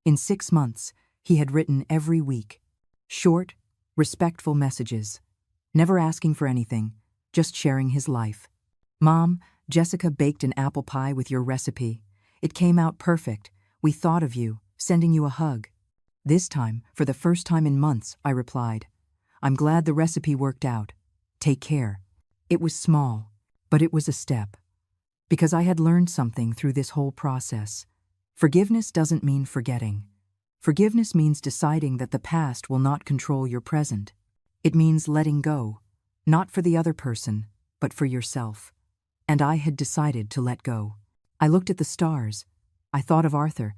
In 6 months, he had written every week. Short, respectful messages. Never asking for anything, just sharing his life. Mom, Jessica baked an apple pie with your recipe. It came out perfect. We thought of you, sending you a hug. This time, for the first time in months, I replied. I'm glad the recipe worked out. Take care. It was small, but it was a step. Because I had learned something through this whole process. Forgiveness doesn't mean forgetting. Forgiveness means deciding that the past will not control your present. It means letting go, not for the other person, but for yourself. And I had decided to let go. I looked at the stars. I thought of Arthur,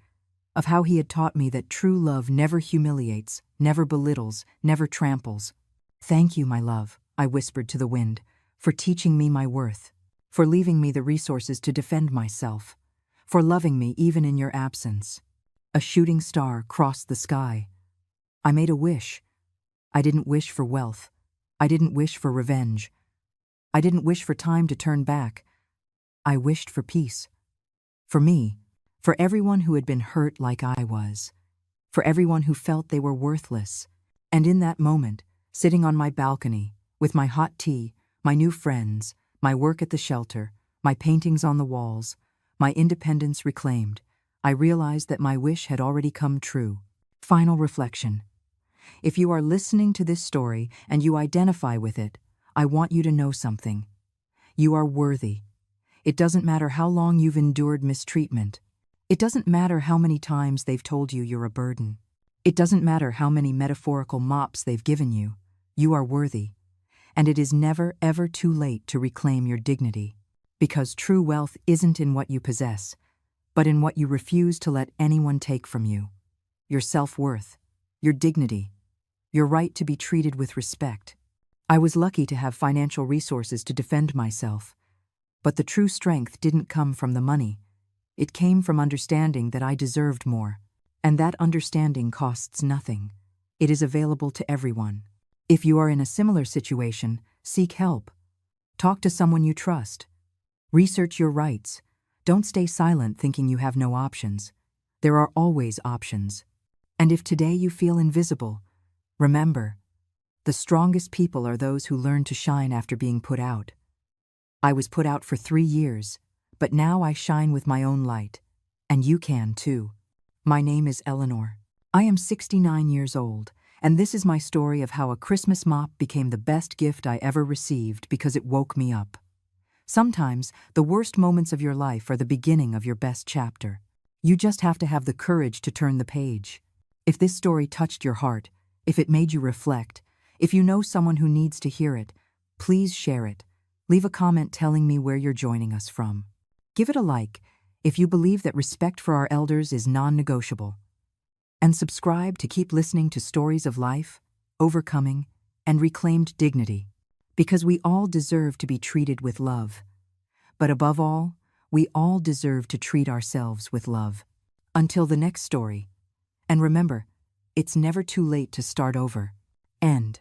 of how he had taught me that true love never humiliates, never belittles, never tramples. Thank you, my love, I whispered to the wind, for teaching me my worth, for leaving me the resources to defend myself, for loving me even in your absence. A shooting star crossed the sky. I made a wish. I didn't wish for wealth. I didn't wish for revenge. I didn't wish for time to turn back. I wished for peace. For me, for everyone who had been hurt like I was, for everyone who felt they were worthless. And in that moment, sitting on my balcony, with my hot tea, my new friends, my work at the shelter, my paintings on the walls, my independence reclaimed, I realized that my wish had already come true. Final reflection. If you are listening to this story and you identify with it, I want you to know something. You are worthy. It doesn't matter how long you've endured mistreatment. It doesn't matter how many times they've told you you're a burden. It doesn't matter how many metaphorical mops they've given you. You are worthy. And it is never, ever too late to reclaim your dignity. Because true wealth isn't in what you possess, but in what you refuse to let anyone take from you. Your self-worth, your dignity, your right to be treated with respect. I was lucky to have financial resources to defend myself, but the true strength didn't come from the money. It came from understanding that I deserved more, and that understanding costs nothing. It is available to everyone. If you are in a similar situation, seek help. Talk to someone you trust. Research your rights. Don't stay silent thinking you have no options. There are always options. And if today you feel invisible, remember, the strongest people are those who learn to shine after being put out. I was put out for 3 years, but now I shine with my own light. And you can too. My name is Eleanor. I am 69 years old, and this is my story of how a Christmas mop became the best gift I ever received because it woke me up. Sometimes, the worst moments of your life are the beginning of your best chapter. You just have to have the courage to turn the page. If this story touched your heart, if it made you reflect, if you know someone who needs to hear it, please share it. Leave a comment telling me where you're joining us from. Give it a like if you believe that respect for our elders is non-negotiable. And subscribe to keep listening to stories of life, overcoming, and reclaimed dignity. Because we all deserve to be treated with love. But above all, we all deserve to treat ourselves with love. Until the next story. And remember, it's never too late to start over. End.